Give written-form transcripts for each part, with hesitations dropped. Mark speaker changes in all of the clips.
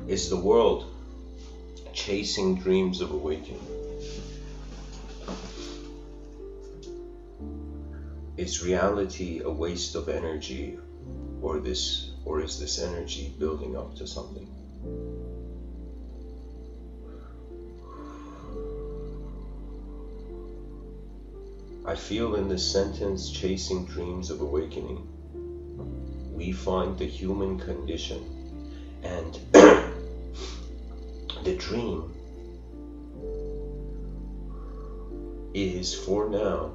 Speaker 1: Is the world chasing dreams of awakening? Is reality a waste of energy, or is this energy building up to something? I feel in this sentence, chasing dreams of awakening, we find the human condition, and the dream is for now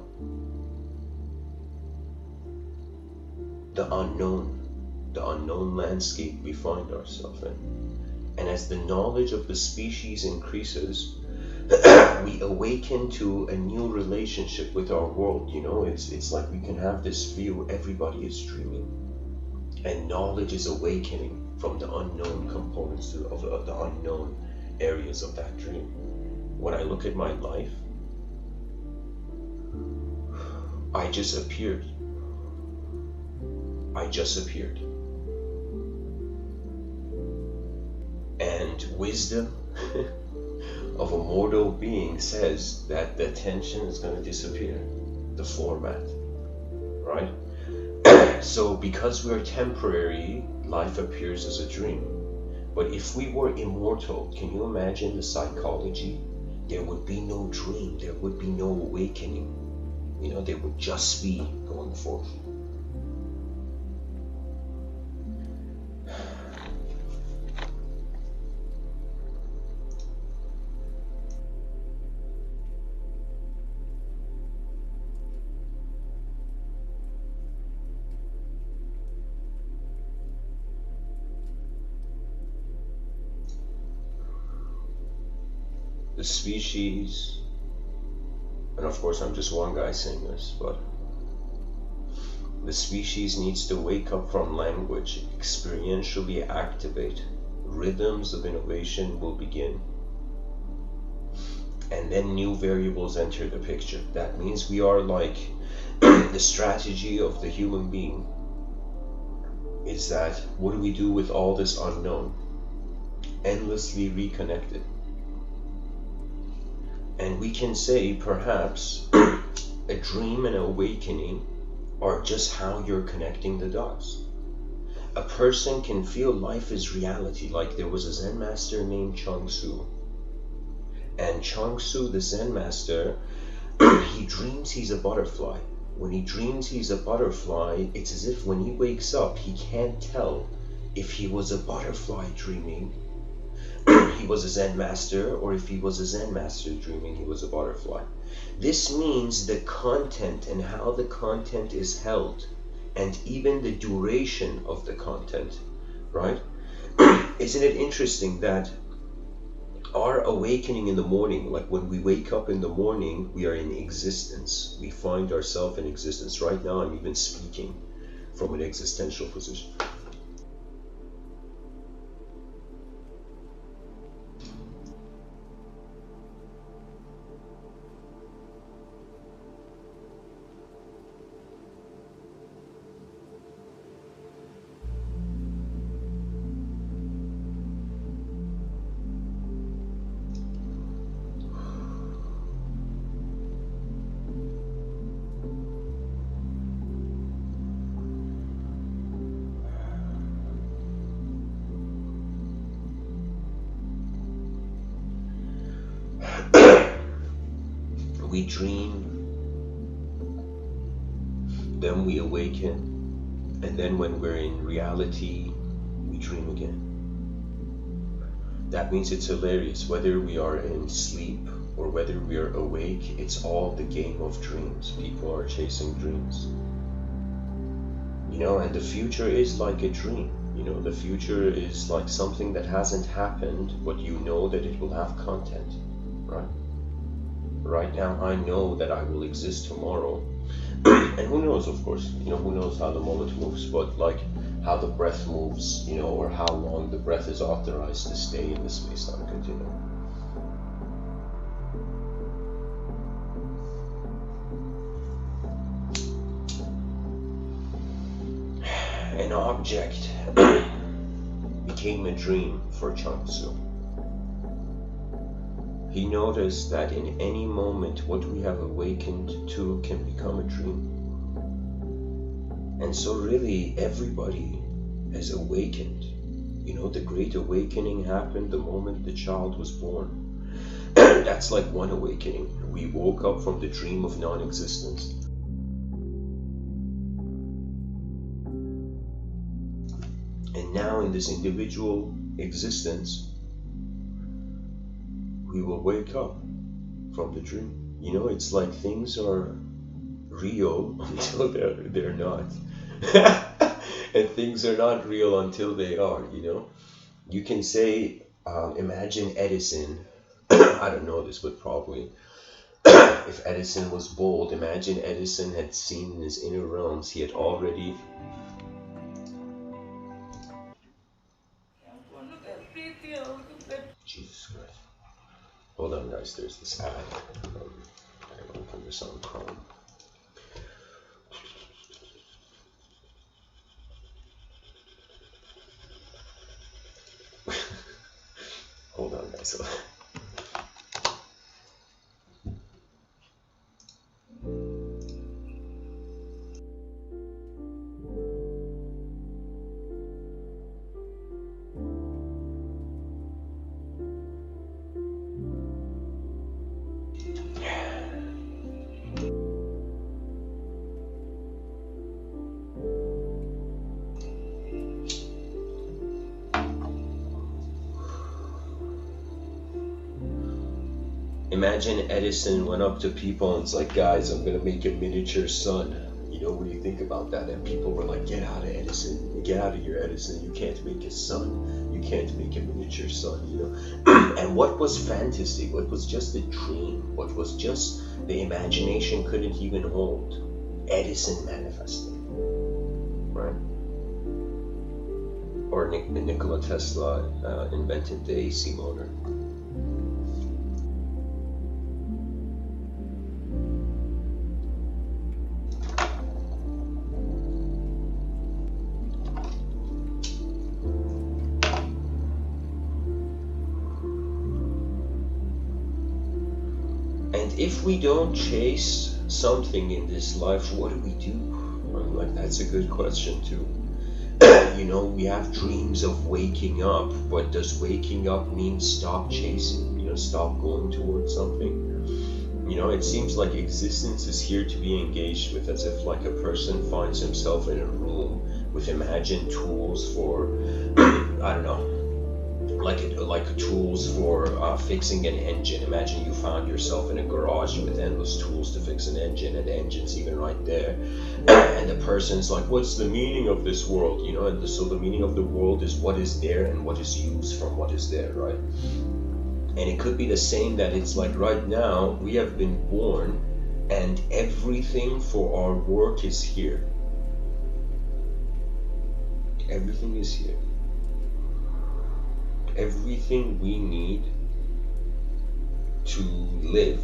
Speaker 1: the unknown landscape we find ourselves in. And as the knowledge of the species increases, we awaken to a new relationship with our world. You know, it's like we can have this view, everybody is dreaming, and knowledge is awakening from the unknown components of the unknown areas of that dream. When I look at my life, I just appeared. And wisdom of a mortal being says that the tension is going to disappear, the format, right? So because we're temporary, life appears as a dream. But if we were immortal, can you imagine the psychology? There would be no dream, there would be no awakening. You know, there would just be going forth. The species, and of course I'm just one guy saying this, but the species needs to wake up from language, experientially activate. Rhythms of innovation will begin, and then new variables enter the picture. That means we are like the strategy of the human being is that what do we do with all this unknown? Endlessly reconnected. And we can say perhaps a dream and awakening are just how you're connecting the dots. A person can feel life is reality. Like there was a Zen master named Chuang Tzu. And Chuang Tzu, the Zen master, he dreams he's a butterfly. When he dreams he's a butterfly, it's as if when he wakes up, he can't tell if he was a butterfly dreaming he was a Zen master, or if he was a Zen master dreaming he was a butterfly. This means the content and how the content is held, and even the duration of the content, right? Isn't it interesting that our awakening in the morning, like when we wake up in the morning, we are in existence. We find ourselves in existence. Right now I'm even speaking from an existential position. We dream, then we awaken, and then when we're in reality, we dream again. That means it's hilarious. Whether we are in sleep or whether we are awake, it's all the game of dreams. People are chasing dreams. You know, and the future is like a dream. You know, the future is like something that hasn't happened, but you know that it will have content, right? Right now I know that I will exist tomorrow, and who knows, of course, you know, who knows how the moment moves, but like how the breath moves, you know, or how long the breath is authorized to stay in the space-time continuum. An object became a dream for Changsu. He noticed that in any moment what we have awakened to can become a dream. And so really everybody has awakened. You know, the Great Awakening happened the moment the child was born. That's like one awakening. We woke up from the dream of non-existence. And now in this individual existence, we will wake up from the dream. You know, it's like things are real until they're not. And things are not real until they are, you know. You can say, imagine Edison. I don't know this, but probably if Edison was bold, imagine Edison had seen in his inner realms, he had already Jesus Christ. Hold on, guys, there's this ad. I open this on Chrome. Hold on, guys. Imagine Edison went up to people and it's like, guys, I'm gonna make a miniature sun. You know, when you think about that, and people were like, get out of Edison, get out of here, Edison, you can't make a sun, you can't make a miniature sun, you know. And what was fantasy, what was just a dream, what was just the imagination couldn't even hold, Edison manifested, right? Or Nikola Tesla invented the AC motor. If we don't chase something in this life, what do we do? I'm like, that's a good question too. You know, we have dreams of waking up, but does waking up mean stop chasing? You know, stop going towards something? You know, it seems like existence is here to be engaged with, as if like a person finds himself in a room with imagined tools for, I don't know, like tools for fixing an engine. Imagine you found yourself in a garage with endless tools to fix an engine, and the engine's even right there. And the person's like, what's the meaning of this world? You know, and so the meaning of the world is what is there and what is used from what is there, right? And it could be the same, that it's like right now we have been born and everything for our work is here. Everything is here. Everything we need to live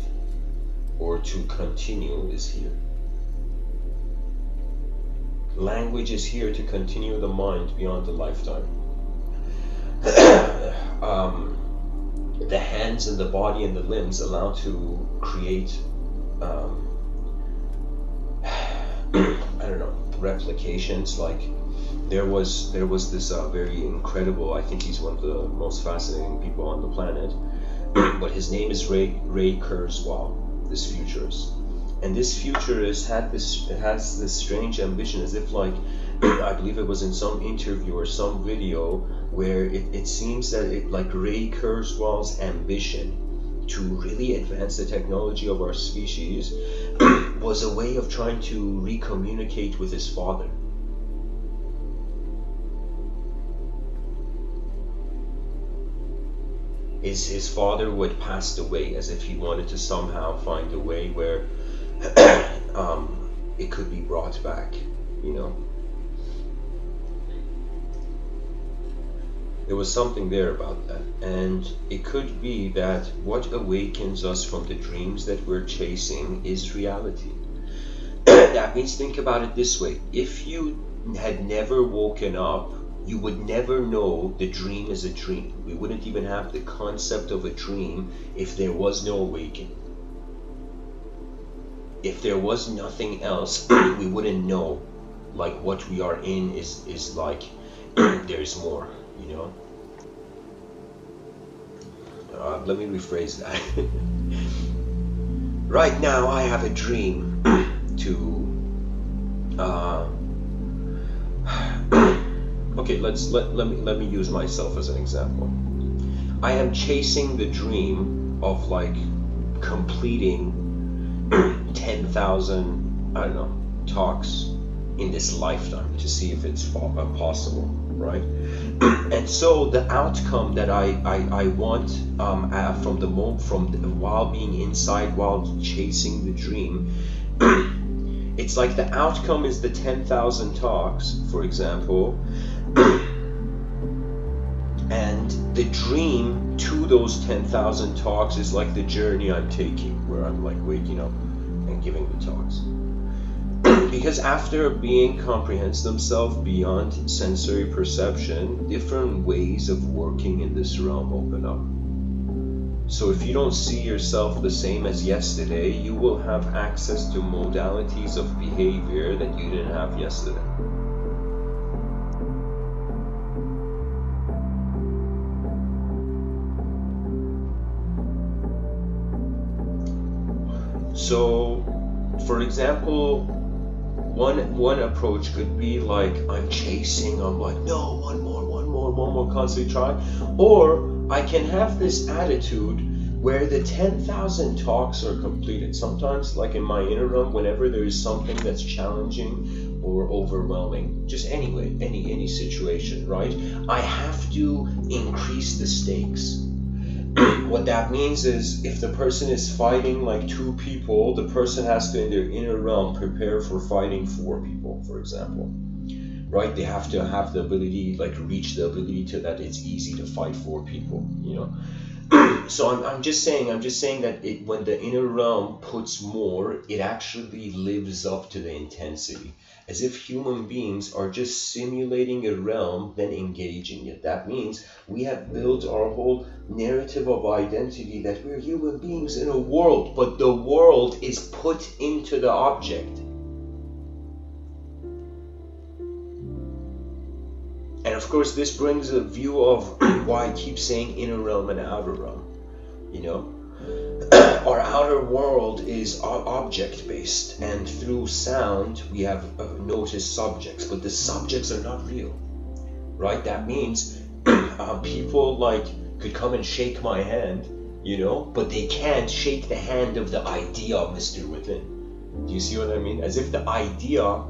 Speaker 1: or to continue is here. Language is here to continue the mind beyond the lifetime. The hands and the body and the limbs allow to create, I don't know, replications. Like there was this very incredible, I think he's one of the most fascinating people on the planet, but his name is Ray Kurzweil, this futurist. And this futurist has this strange ambition, as if like, I believe it was in some interview or some video, where it seems that like Ray Kurzweil's ambition to really advance the technology of our species was a way of trying to recommunicate with his father. His father who had passed away, as if he wanted to somehow find a way where it could be brought back, you know. There was something there about that, and it could be that what awakens us from the dreams that we're chasing is reality. That means, think about it this way: if you had never woken up, you would never know the dream is a dream. We wouldn't even have the concept of a dream if there was no awakening. If there was nothing else, we wouldn't know like what we are in is like there's more, you know. Let me rephrase that. Right now I have a dream to okay, let me use myself as an example. I am chasing the dream of like completing 10,000, I don't know, talks in this lifetime to see if it's possible, right? And so the outcome that I want from the moment, while being inside, while chasing the dream, it's like the outcome is the 10,000 talks, for example, and the dream to those 10,000 talks is like the journey I'm taking, where I'm like waking up and giving the talks. Because after a being comprehends themselves beyond sensory perception, different ways of working in this realm open up. So if you don't see yourself the same as yesterday, you will have access to modalities of behavior that you didn't have yesterday. So, for example, one approach could be like, I'm like, no, one more, constantly try. Or I can have this attitude where the 10,000 talks are completed. Sometimes, like in my inner realm, whenever there is something that's challenging or overwhelming, just anyway, any situation, right? I have to increase the stakes. What that means is, if the person is fighting like 2 people, the person has to, in their inner realm, prepare for fighting 4 people, for example. Right? They have to have the ability, like reach the ability to that it's easy to fight 4 people, you know. So I'm just saying that when the inner realm puts more, it actually lives up to the intensity, as if human beings are just simulating a realm, then engaging it. That means we have built our whole narrative of identity that we're human beings in a world, but the world is put into the object. And of course, this brings a view of why I keep saying inner realm and outer realm. You know, our outer world is object-based, and through sound we have noticed subjects, but the subjects are not real, right? That means people like could come and shake my hand, you know, but they can't shake the hand of the idea of Mr. Within. Do you see what I mean? As if the idea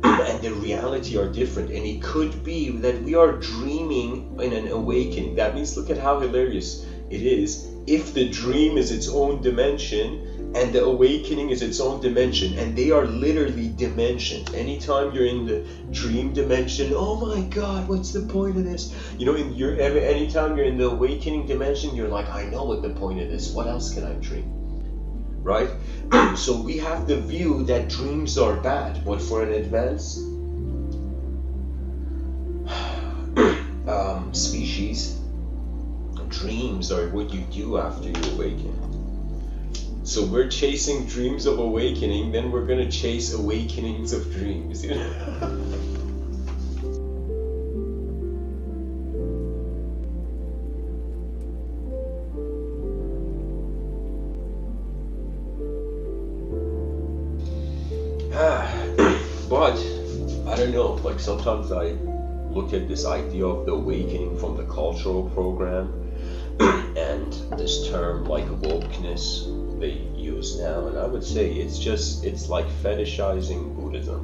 Speaker 1: and the reality are different, and it could be that we are dreaming in an awakening. That means, look at how hilarious it is if the dream is its own dimension and the awakening is its own dimension, and they are literally dimensions. Anytime you're in the dream dimension, oh my god, what's the point of this? You know, anytime you're in the awakening dimension, you're like, I know what the point of this, what else can I dream? Right? So we have the view that dreams are bad, but for an advanced species, dreams are what you do after you awaken. So we're chasing dreams of awakening, then we're gonna chase awakenings of dreams. You know? But I don't know, like sometimes I look at this idea of the awakening from the cultural program and this term like wokeness they use now, and I would say it's like fetishizing Buddhism.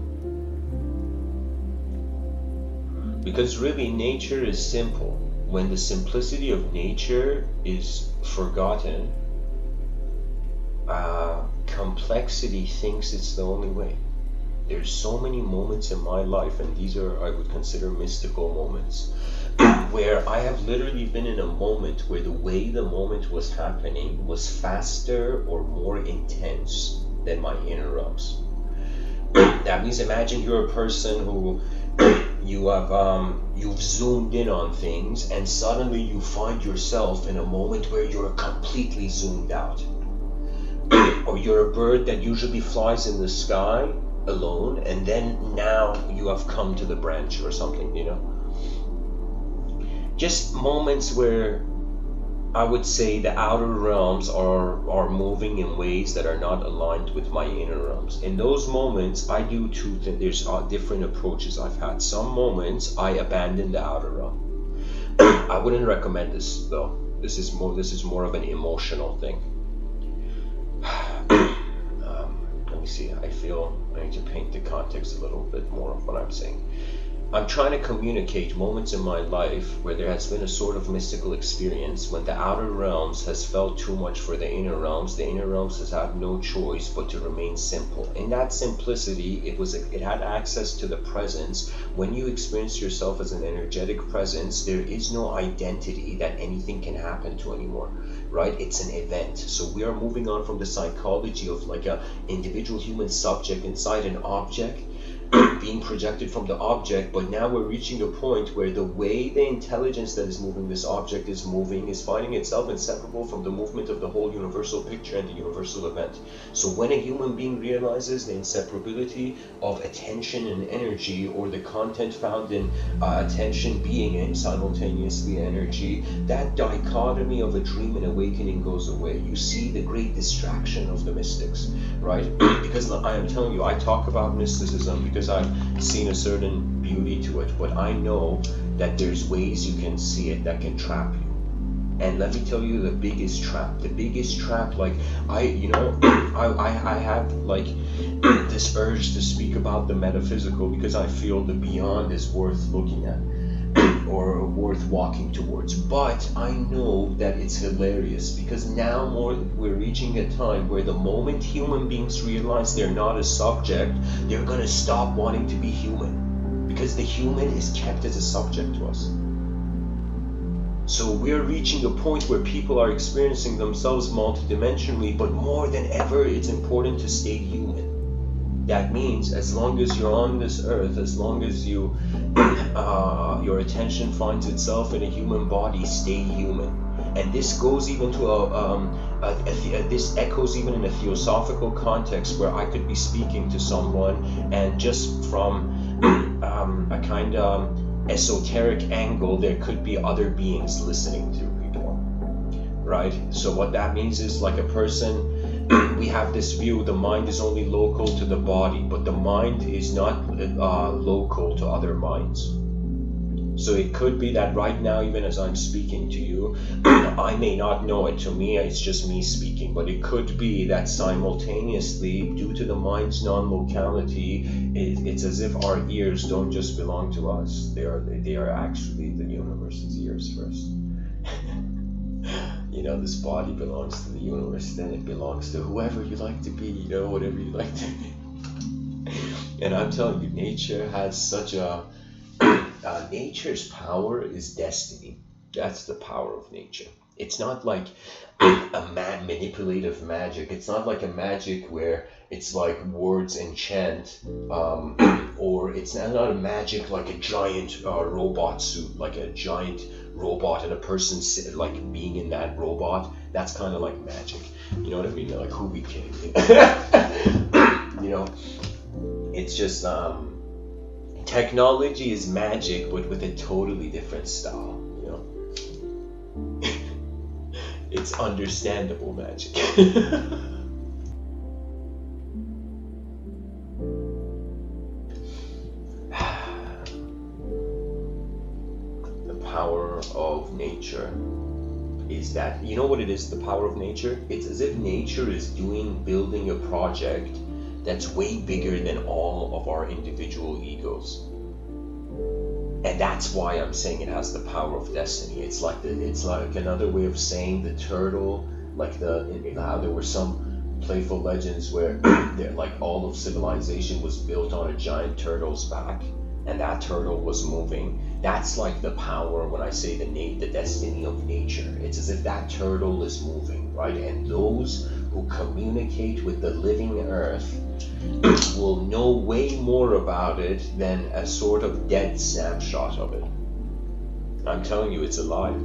Speaker 1: Because really nature is simple. When the simplicity of nature is forgotten, complexity thinks it's the only way. There's so many moments in my life, and these are, I would consider, mystical moments, where I have literally been in a moment where the way the moment was happening was faster or more intense than my inner realms. That means, imagine you're a person who you've zoomed in on things, and suddenly you find yourself in a moment where you're completely zoomed out. Or you're a bird that usually flies in the sky alone, and then now you have come to the branch or something, just moments where I would say the outer realms are moving in ways that are not aligned with my inner realms. In those moments, I do two things. There's different approaches I've had. Some moments I abandon the outer realm. I wouldn't recommend this though. This is more of an emotional thing. Let me see. I feel I need to paint the context a little bit more of what I'm saying. I'm trying to communicate moments in my life where there has been a sort of mystical experience when the outer realms has felt too much for the inner realms. The inner realms has had no choice but to remain simple. In that simplicity, it had access to the presence. When you experience yourself as an energetic presence, there is no identity that anything can happen to anymore, right? It's an event. So we are moving on from the psychology of like a individual human subject inside an object being projected from the object, but now we're reaching a point where the way the intelligence that is moving this object is finding itself inseparable from the movement of the whole universal picture and the universal event. So when a human being realizes the inseparability of attention and energy, or the content found in attention being simultaneously energy, that dichotomy of a dream and awakening goes away. You see the great distraction of the mystics, right? Because I am telling you, I talk about mysticism because I've seen a certain beauty to it, but I know that there's ways you can see it that can trap you. And let me tell you the biggest trap, like I have like this urge to speak about the metaphysical because I feel the beyond is worth looking at or worth walking towards. But I know that it's hilarious because now we're reaching a time where the moment human beings realize they're not a subject, they're gonna stop wanting to be human, because the human is kept as a subject to us. So we're reaching a point where people are experiencing themselves multidimensionally, but more than ever, it's important to stay human. That means as long as you're on this earth, as long as you your attention finds itself in a human body, stay human. And this goes even to this echoes even in a theosophical context, where I could be speaking to someone, and just from a kind of esoteric angle, there could be other beings listening to people, right? So what that means is, like a person, we have this view, the mind is only local to the body, but the mind is not local to other minds. So it could be that right now, even as I'm speaking to you, I may not know it. To me, it's just me speaking, but it could be that simultaneously, due to the mind's non-locality, it's as if our ears don't just belong to us. They are actually the universe's ears first. This body belongs to the universe, then it belongs to whoever you like to be, whatever you like to be. And I'm telling you, nature has such a nature's power is destiny. That's the power of nature. It's not like a manipulative magic. It's not like a magic where it's like words enchant, or it's not a magic like a giant robot suit, like a giant robot and a person like being in that robot. That's kind of like magic. You know what I mean? Like, who we kidding? It's just technology is magic, but with a totally different style. It's understandable magic. The power of nature is that, you know what it is, the power of nature? It's as if nature is building a project that's way bigger than all of our individual egos. And that's why I'm saying it has the power of destiny. It's like another way of saying the turtle, like how there were some playful legends where like all of civilization was built on a giant turtle's back, and that turtle was moving. That's like the power when I say the destiny of nature. It's as if that turtle is moving, right? And those who communicate with the living earth will know way more about it than a sort of dead snapshot of it. I'm telling you, it's alive.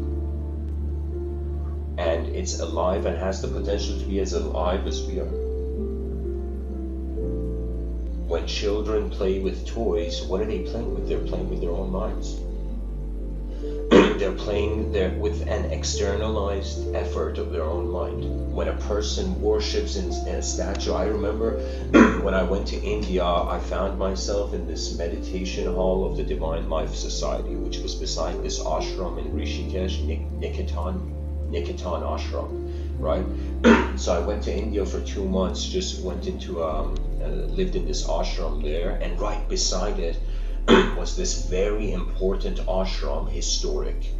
Speaker 1: And it's alive and has the potential to be as alive as we are. When children play with toys, what are they playing with? They're playing with their own minds. They're playing with an externalized effort of their own mind. When a person worships in a statue, I remember when I went to India, I found myself in this meditation hall of the Divine Life Society, which was beside this ashram in Rishikesh, Niketan ashram, right? So I went to India for 2 months, just went into, lived in this ashram there, and right beside it was this very important ashram, historic,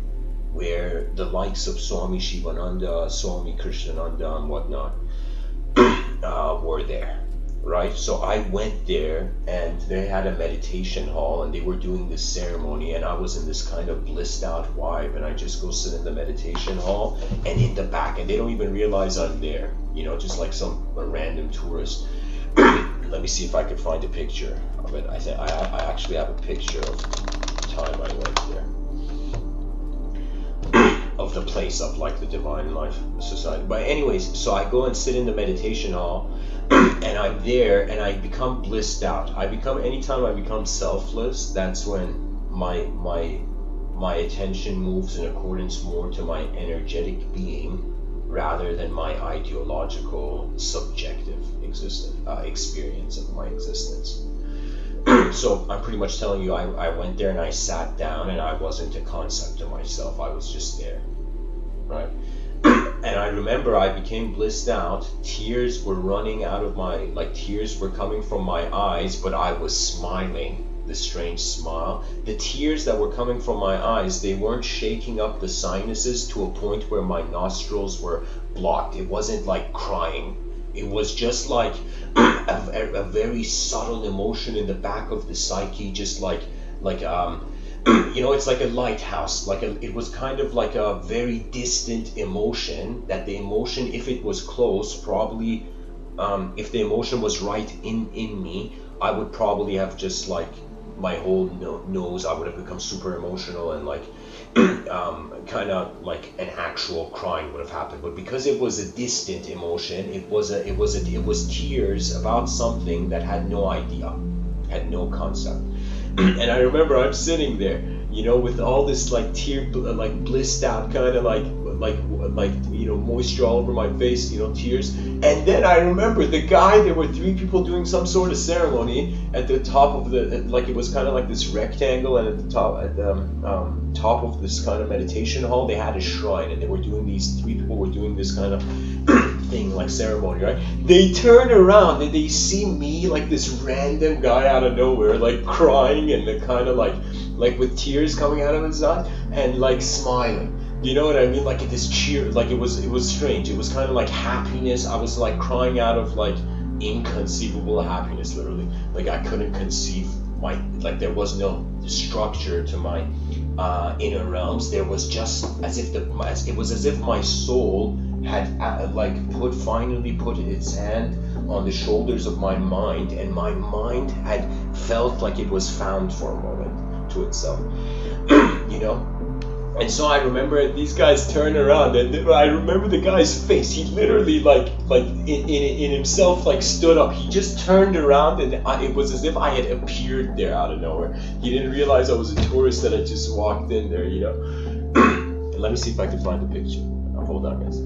Speaker 1: where the likes of Swami Shivananda, Swami Krishnananda and whatnot were there, right? So I went there and they had a meditation hall and they were doing this ceremony, and I was in this kind of blissed out vibe, and I just go sit in the meditation hall, and in the back, and they don't even realize I'm there, you know, just like a random tourist. Let me see if I could find a picture of it. I actually have a picture of the time I went there. Of the place of like the Divine Life Society. But anyways, so I go and sit in the meditation hall and I'm there and I become blissed out. Anytime I become selfless, that's when my attention moves in accordance more to my energetic being rather than my ideological subjective experience of my existence. So I'm pretty much telling you, I went there and I sat down and I wasn't a concept of myself, I was just there, right? And I remember I became blissed out, tears were running out of tears were coming from my eyes, but I was smiling, this strange smile. The tears that were coming from my eyes, they weren't shaking up the sinuses to a point where my nostrils were blocked. It wasn't like crying. It was just like a very subtle emotion in the back of the psyche, just like you know, it's like a lighthouse, it was kind of like a very distant emotion, that the emotion, if it was close, probably if the emotion was right in me, I would probably have just like my whole nose, I would have become super emotional and like kind of like an actual crying would have happened. But because it was a distant emotion, it was tears about something that had no idea, had no concept. And I remember I'm sitting there, you know, with all this like like blissed out kind of like you know, moisture all over my face, you know, tears. And then I remember there were 3 people doing some sort of ceremony at the top of like it was kind of like this rectangle, and at the top of this kind of meditation hall they had a shrine, and they were doing 3 people were doing this kind of thing, like ceremony, right? They turn around and they see me, like this random guy out of nowhere, like crying and the kind of like with tears coming out of his eyes and like smiling. You know what I mean? Like this cheer, like it was strange. It was kind of like happiness. I was like crying out of like inconceivable happiness, literally. Like I couldn't conceive there was no structure to my inner realms. There was just it was as if my soul had finally put its hand on the shoulders of my mind, and my mind had felt like it was found for a moment to itself. You know? And so I remember these guys turn around, and I remember the guy's face. He literally like in himself like stood up. He just turned around, and it was as if I had appeared there out of nowhere. He didn't realize I was a tourist that had just walked in there, you know. And let me see if I can find the picture. Hold on, guys.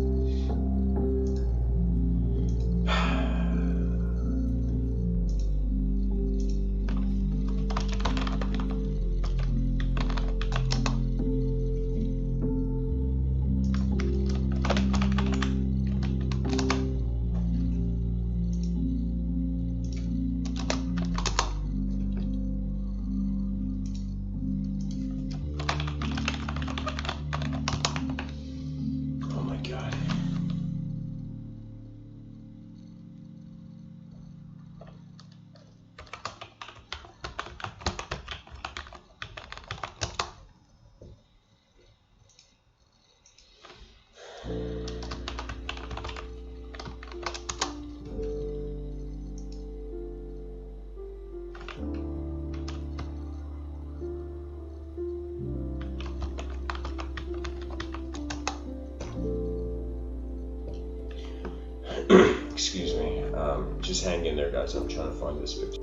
Speaker 1: Excuse me. Just hang in there, guys. I'm trying to find this picture.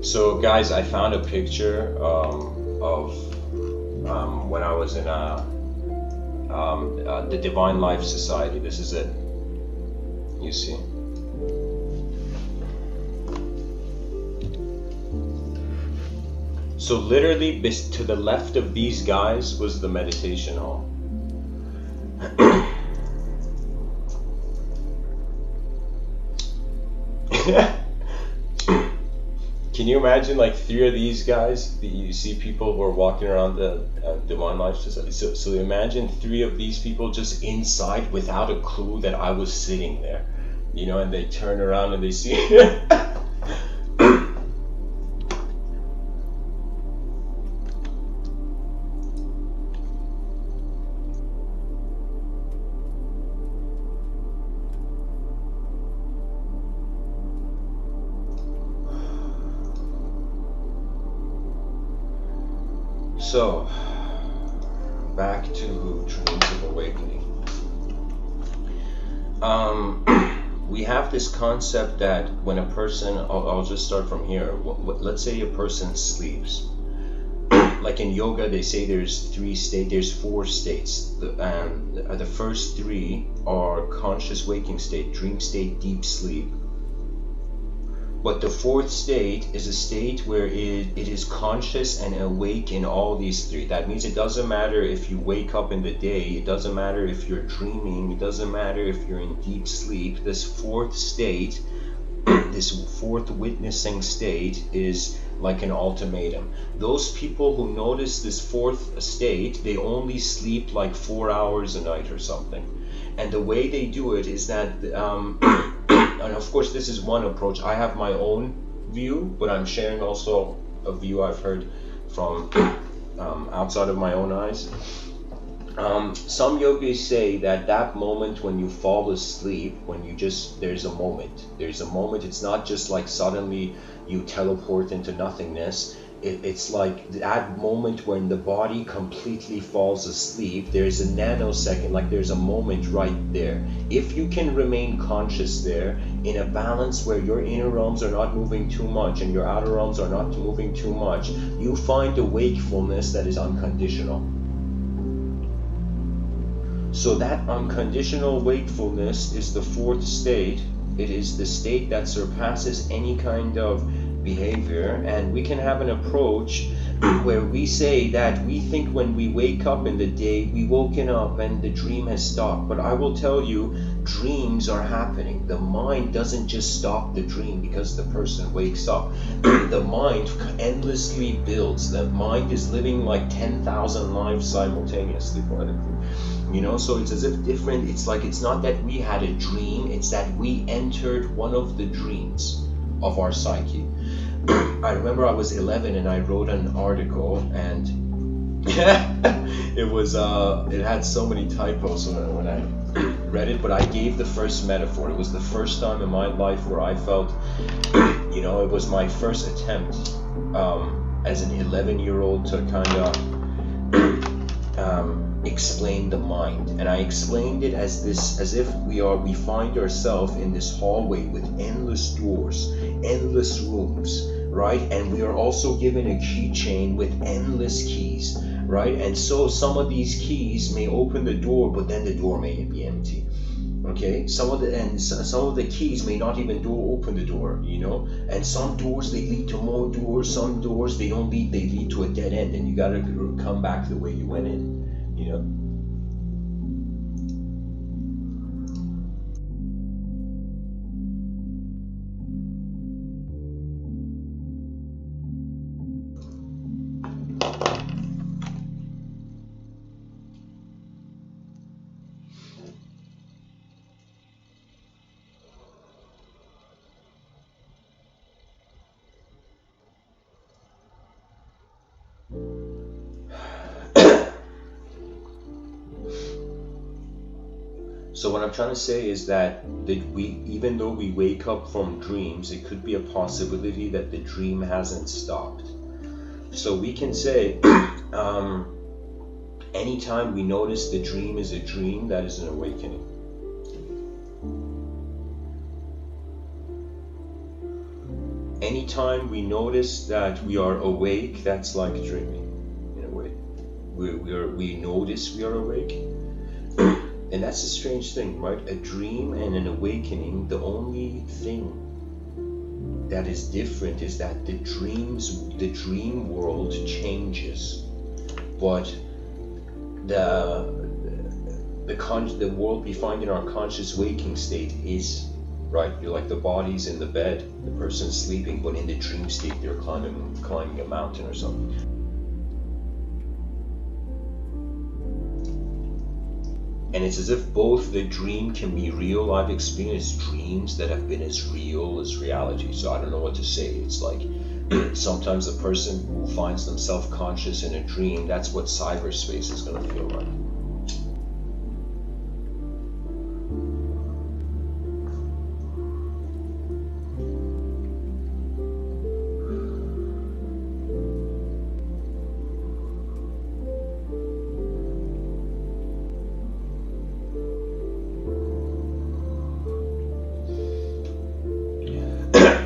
Speaker 1: So guys, I found a picture of when I was in the Divine Life Society. This is it. You see. So literally to the left of these guys was the meditation hall. Can you imagine like 3 of these guys? You see people who are walking around the Divine Life Society. So imagine 3 of these people just inside without a clue that I was sitting there, you know, and they turn around and they see. So, back to dreams of awakening. We have this concept that when a person, I'll just start from here. Let's say a person sleeps. Like in yoga, they say there's 4 states. The first 3 are conscious waking state, dream state, deep sleep. But the 4th state is a state where it is conscious and awake in all these 3. That means it doesn't matter if you wake up in the day, it doesn't matter if you're dreaming, it doesn't matter if you're in deep sleep. This 4th state, this 4th witnessing state is like an ultimatum. Those people who notice this 4th state, they only sleep like 4 hours a night or something. And the way they do it is that and of course this is one approach. I have my own view, but I'm sharing also a view I've heard from outside of my own eyes. Some yogis say that moment when you fall asleep, when you just, there's a moment, it's not just like suddenly you teleport into nothingness. It's like that moment when the body completely falls asleep. There's a nanosecond, like there's a moment right there. If you can remain conscious there in a balance where your inner realms are not moving too much and your outer realms are not moving too much, you find a wakefulness that is unconditional. So that unconditional wakefulness is the 4th state. It is the state that surpasses any kind of behavior, and we can have an approach where we say that we think when we wake up in the day, we woken up and the dream has stopped. But I will tell you, dreams are happening. The mind doesn't just stop the dream because the person wakes up. The mind endlessly builds. The mind is living like 10,000 lives simultaneously, you know, so it's as if different. It's like, it's not that we had a dream, it's that we entered one of the dreams of our psyche. I remember I was 11 and I wrote an article, and it had so many typos when I read it, but I gave the first metaphor. It was the first time in my life where I felt, you know, it was my first attempt as an 11-year-old to kind of explain the mind, and I explained it as if we find ourselves in this hallway with endless doors, endless rooms, right? And we are also given a keychain with endless keys, right? And so some of these keys may open the door, but then the door may be empty. Okay, some of the keys may not even open the door, you know. And some doors, they lead to more doors. Some doors, they don't lead, they lead to a dead end, and you gotta come back the way you went in, you know. So what I'm trying to say is that even though we wake up from dreams, it could be a possibility that the dream hasn't stopped. So we can say, anytime we notice the dream is a dream, that is an awakening. Anytime we notice that we are awake, that's like dreaming, in a way. We notice we are awake. And that's a strange thing, right? A dream and an awakening, the only thing that is different is that the dream world changes, but the world we find in our conscious waking state is, right? You're like the body's in the bed, the person's sleeping, but in the dream state they're climbing a mountain or something. And it's as if both the dream can be real. I've experienced dreams that have been as real as reality, so I don't know what to say. It's like sometimes a person who finds themselves conscious in a dream, that's what cyberspace is going to feel like.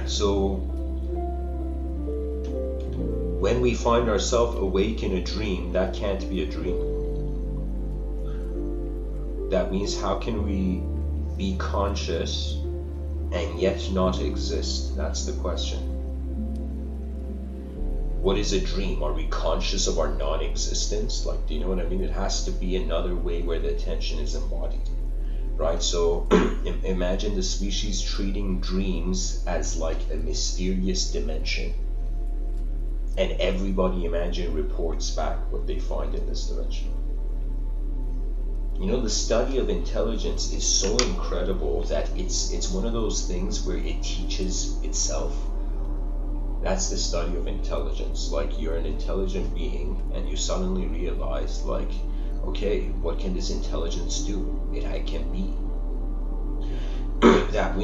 Speaker 1: So when we find ourselves awake in a dream, that can't be a dream. That means, how can we be conscious and yet not exist? That's the question. What is a dream? Are we conscious of our non-existence? Like, do you know what I mean? It has to be another way where the attention is embodied. Right, so imagine the species treating dreams as like a mysterious dimension, and everybody, imagine, reports back what they find in this dimension. You know, the study of intelligence is so incredible that it's one of those things where it teaches itself. That's the study of intelligence. Like, you're an intelligent being and you suddenly realize, like, okay, what can this intelligence do? It can be. That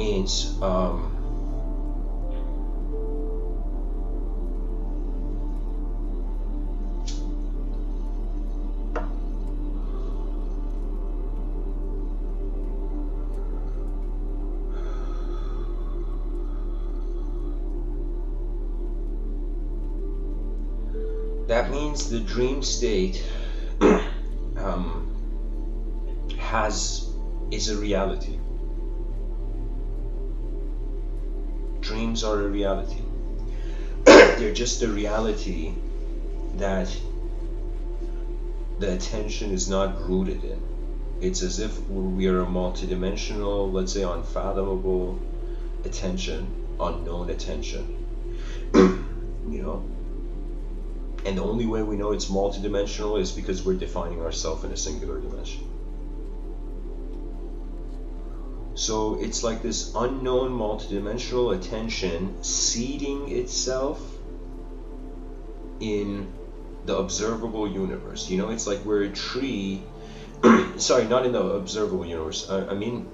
Speaker 1: means the dream state is a reality. Dreams are a reality. They're just a reality that the attention is not rooted in. It's as if we are a multidimensional, let's say unfathomable attention, unknown attention. You know? And the only way we know it's multidimensional is because we're defining ourselves in a singular dimension. So it's like this unknown multidimensional attention seeding itself in the observable universe. You know, it's like we're a tree. Sorry, not in the observable universe. I mean,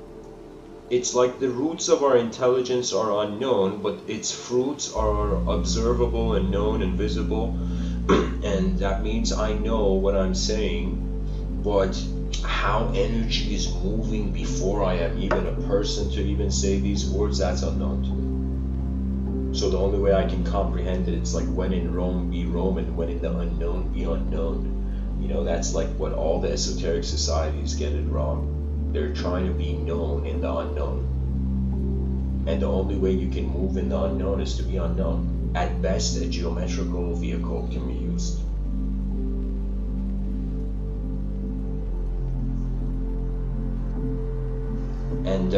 Speaker 1: it's like the roots of our intelligence are unknown, but its fruits are observable and known and visible. And that means I know what I'm saying but how energy is moving before I am even a person to even say these words, that's unknown to me. So the only way I can comprehend it, it's like when in Rome be Rome, and when in the unknown be unknown. You know, that's like what all the esoteric societies get it wrong. They're trying to be known in the unknown. And the only way you can move in the unknown is to be unknown. At best, a geometrical vehicle can be used. And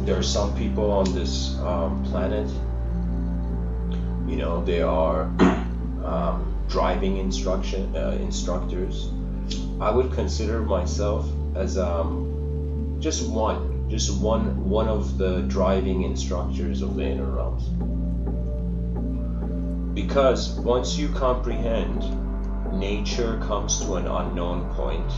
Speaker 1: there are some people on this planet, you know, they are driving instructors. I would consider myself as just one of the driving instructors of the inner realms. Because once you comprehend, nature comes to an unknown point.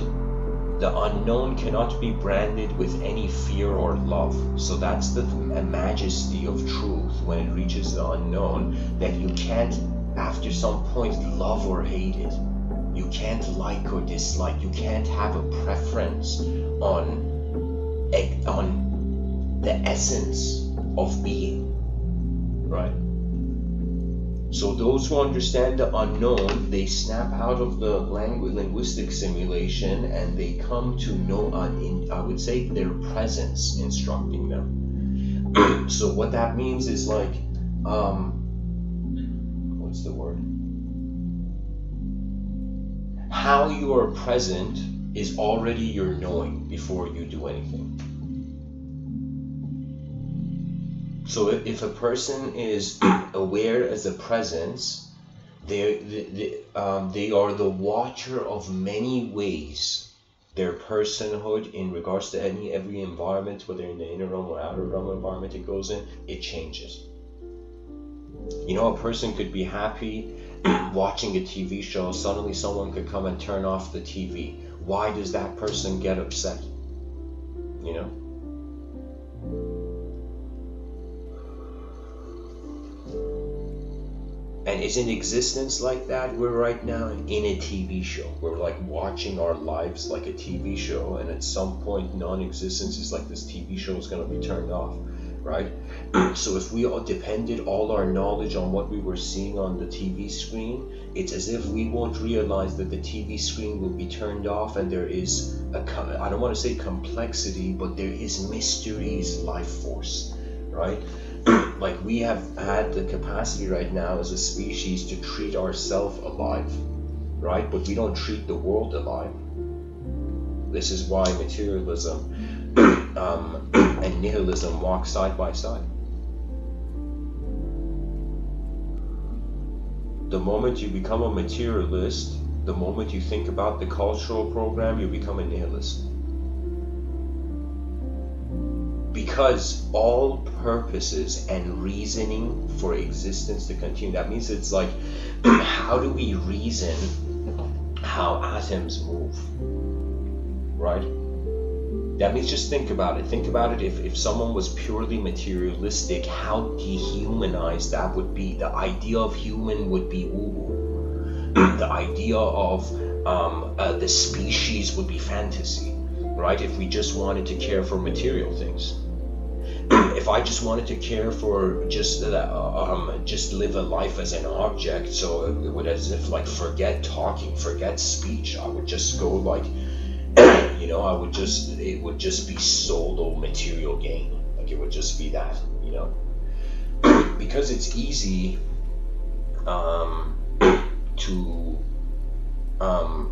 Speaker 1: The unknown cannot be branded with any fear or love. So that's the majesty of truth when it reaches the unknown, that you can't, after some point, love or hate it. You can't like or dislike. You can't have a preference on the essence of being, right? So those who understand the unknown, they snap out of the linguistic simulation and they come to know, I would say, their presence instructing them. So what that means is like, what's the word? How you are present is already your knowing before you do anything. So if a person is aware as a presence, they are the watcher of many ways. Their personhood in regards to every environment, whether in the inner realm or outer realm environment it goes in, it changes. You know, a person could be happy watching a TV show, suddenly someone could come and turn off the TV. Why does that person get upset? You know? And isn't existence like that? We're right now in a TV show. We're like watching our lives like a TV show, and at some point non-existence is like this TV show is going to be turned off, right? So if we all depended all our knowledge on what we were seeing on the TV screen, it's as if we won't realize that the TV screen will be turned off, and there is I don't want to say complexity, but there is mysteries, life force, right? Like we have had the capacity right now as a species to treat ourselves alive, right? But we don't treat the world alive. This is why materialism and nihilism walk side by side. The moment you become a materialist, the moment you think about the cultural program, you become a nihilist. Because all purposes and reasoning for existence to continue, that means it's like, how do we reason how atoms move, right? That means just think about it. Think about it, if someone was purely materialistic, how dehumanized that would be. The idea of human would be woo-woo. The idea of the species would be fantasy, right? If we just wanted to care for material things. If I just wanted to care for just live a life as an object, so it would as if like forget talking, forget speech. I would just go like, you know, it would just be solo material gain. Like it would just be that, you know, because it's easy to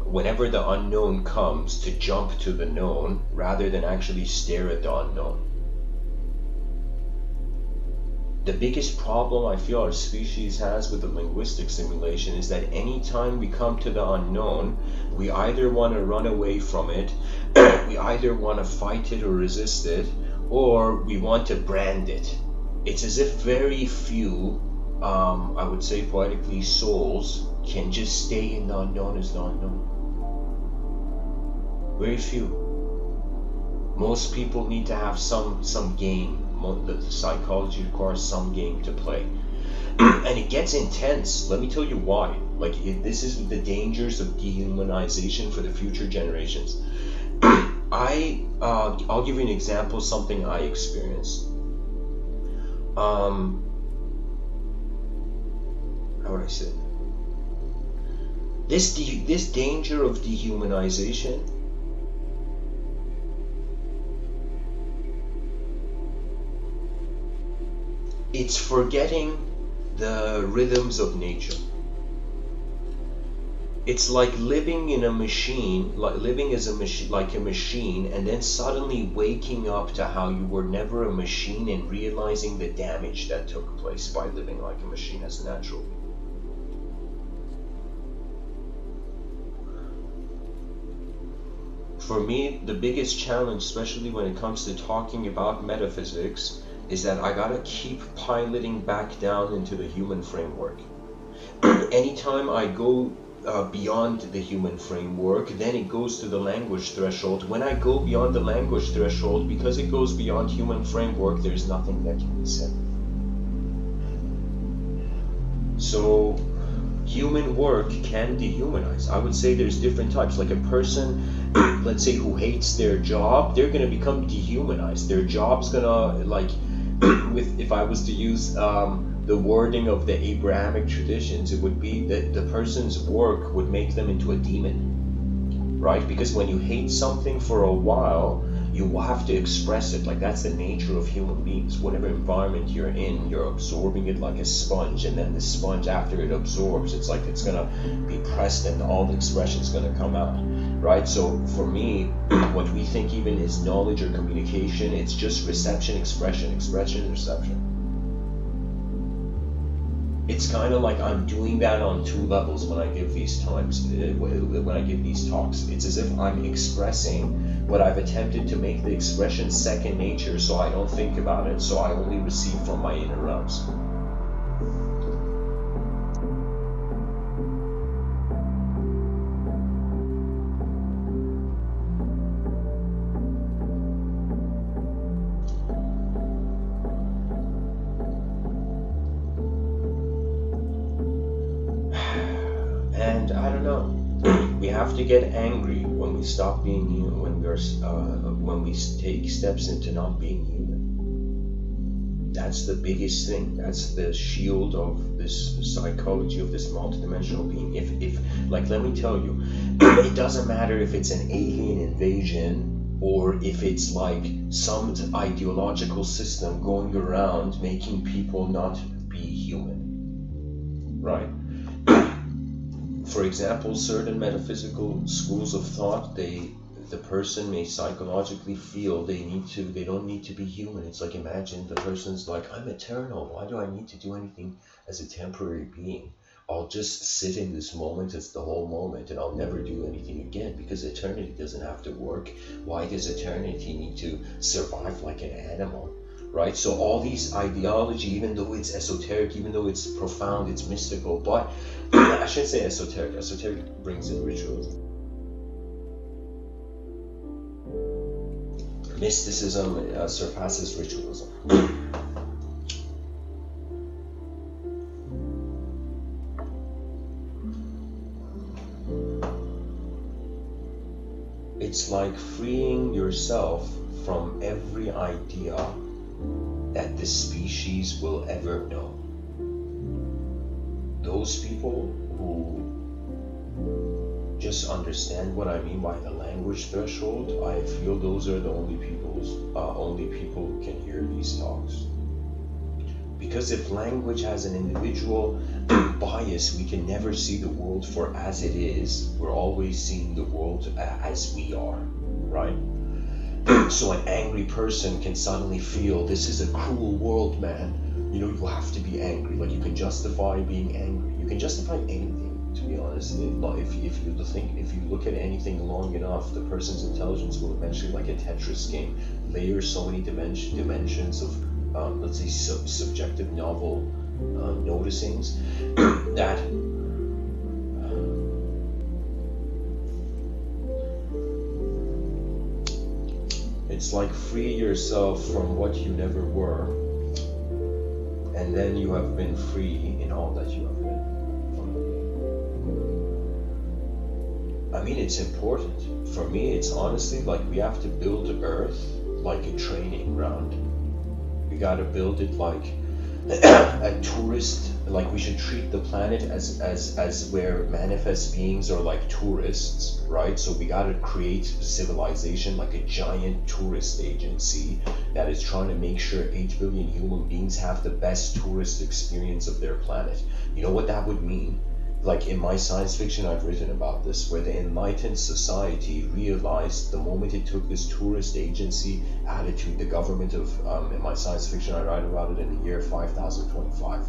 Speaker 1: whenever the unknown comes, to jump to the known rather than actually stare at the unknown. The biggest problem I feel our species has with the linguistic simulation is that anytime we come to the unknown, we either want to run away from it, we either want to fight it or resist it, or we want to brand it. It's as if very few, I would say poetically, souls can just stay in the unknown as the unknown. Very few. Most people need to have some game. The psychology requires some game to play. And it gets intense. Let me tell you why. Like, this is the dangers of dehumanization for the future generations. I'll give you an example, something I experienced. How would I say? This danger of dehumanization, it's forgetting the rhythms of nature. It's like living in a machine, like living as a machine, like a machine, and then suddenly waking up to how you were never a machine and realizing the damage that took place by living like a machine as a natural being. For me, the biggest challenge, especially when it comes to talking about metaphysics, is that I gotta keep piloting back down into the human framework. Anytime I go beyond the human framework, then it goes to the language threshold. When I go beyond the language threshold, because it goes beyond human framework, there's nothing that can be said. So human work can dehumanize. I would say there's different types. Like a person, let's say, who hates their job, they're gonna become dehumanized. Their job's gonna, like, if I was to use the wording of the Abrahamic traditions, it would be that the person's work would make them into a demon, right? Because when you hate something for a while, you have to express it. Like, that's the nature of human beings. Whatever environment you're in, you're absorbing it like a sponge, and then the sponge, after it absorbs, it's like it's gonna be pressed and all the expression's gonna come out, right? So for me, what we think even is knowledge or communication, it's just reception, expression, reception. It's kind of like I'm doing that on two levels when I give these times, when I give these talks. It's as if I'm expressing, but I've attempted to make the expression second nature, so I don't think about it, so I only receive from my inner realms. And I don't know, we have to get angry when we stop being human, when we take steps into not being human. That's the biggest thing. That's the shield of this psychology of this multidimensional being. If like, let me tell you, it doesn't matter if it's an alien invasion or if it's like some ideological system going around making people not be human, right? For example, certain metaphysical schools of thought, the person may psychologically feel they don't need to be human. It's like, imagine the person's like, I'm eternal. Why do I need to do anything as a temporary being? I'll just sit in this moment as the whole moment, and I'll never do anything again, because eternity doesn't have to work. Why does eternity need to survive like an animal? Right? So all these ideology, even though it's esoteric, even though it's profound, it's mystical, but I shouldn't say esoteric. Esoteric brings in ritualism. Mysticism surpasses ritualism. It's like freeing yourself from every idea that the species will ever know. Those people who just understand what I mean by the language threshold, I feel those are the only people who can hear these talks. Because if language has an individual bias, we can never see the world for as it is. We're always seeing the world as we are, right? So an angry person can suddenly feel, this is a cruel world, man. You know, you have to be angry. Like, you can justify being angry. You can justify anything, to be honest. If you look at anything long enough, the person's intelligence will eventually, like a Tetris game, layer so many dimensions of, let's say, subjective novel noticings that it's like free yourself from what you never were and then you have been free in all that you have been. I mean, it's important. For me, it's honestly like we have to build Earth like a training ground. We gotta build it like a tourist, like we should treat the planet as where manifest beings are like tourists, right? So we gotta create civilization like a giant tourist agency that is trying to make sure 8 billion human beings have the best tourist experience of their planet. You know what that would mean? Like in my science fiction, I've written about this, where the enlightened society realized the moment it took this tourist agency attitude, the government of, in my science fiction, I write about it in the year 5025.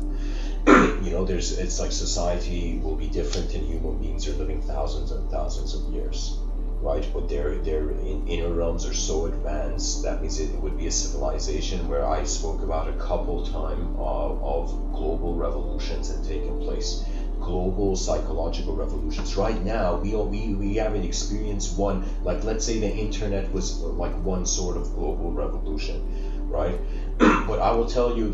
Speaker 1: You know, it's like society will be different and human beings are living thousands and thousands of years, right? But their inner realms are so advanced, that means it would be a civilization where I spoke about a couple time of global revolutions had taken place. Global psychological revolutions. Right now, we haven't experienced one. Like, let's say the internet was like one sort of global revolution, right? But I will tell you,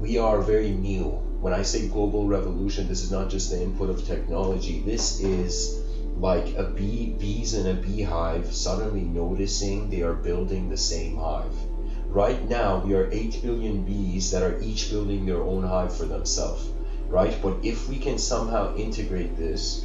Speaker 1: we are very new. When I say global revolution, this is not just the input of technology. This is like bees in a beehive suddenly noticing they are building the same hive. Right now, we are 8 billion bees that are each building their own hive for themselves. Right? But if we can somehow integrate this,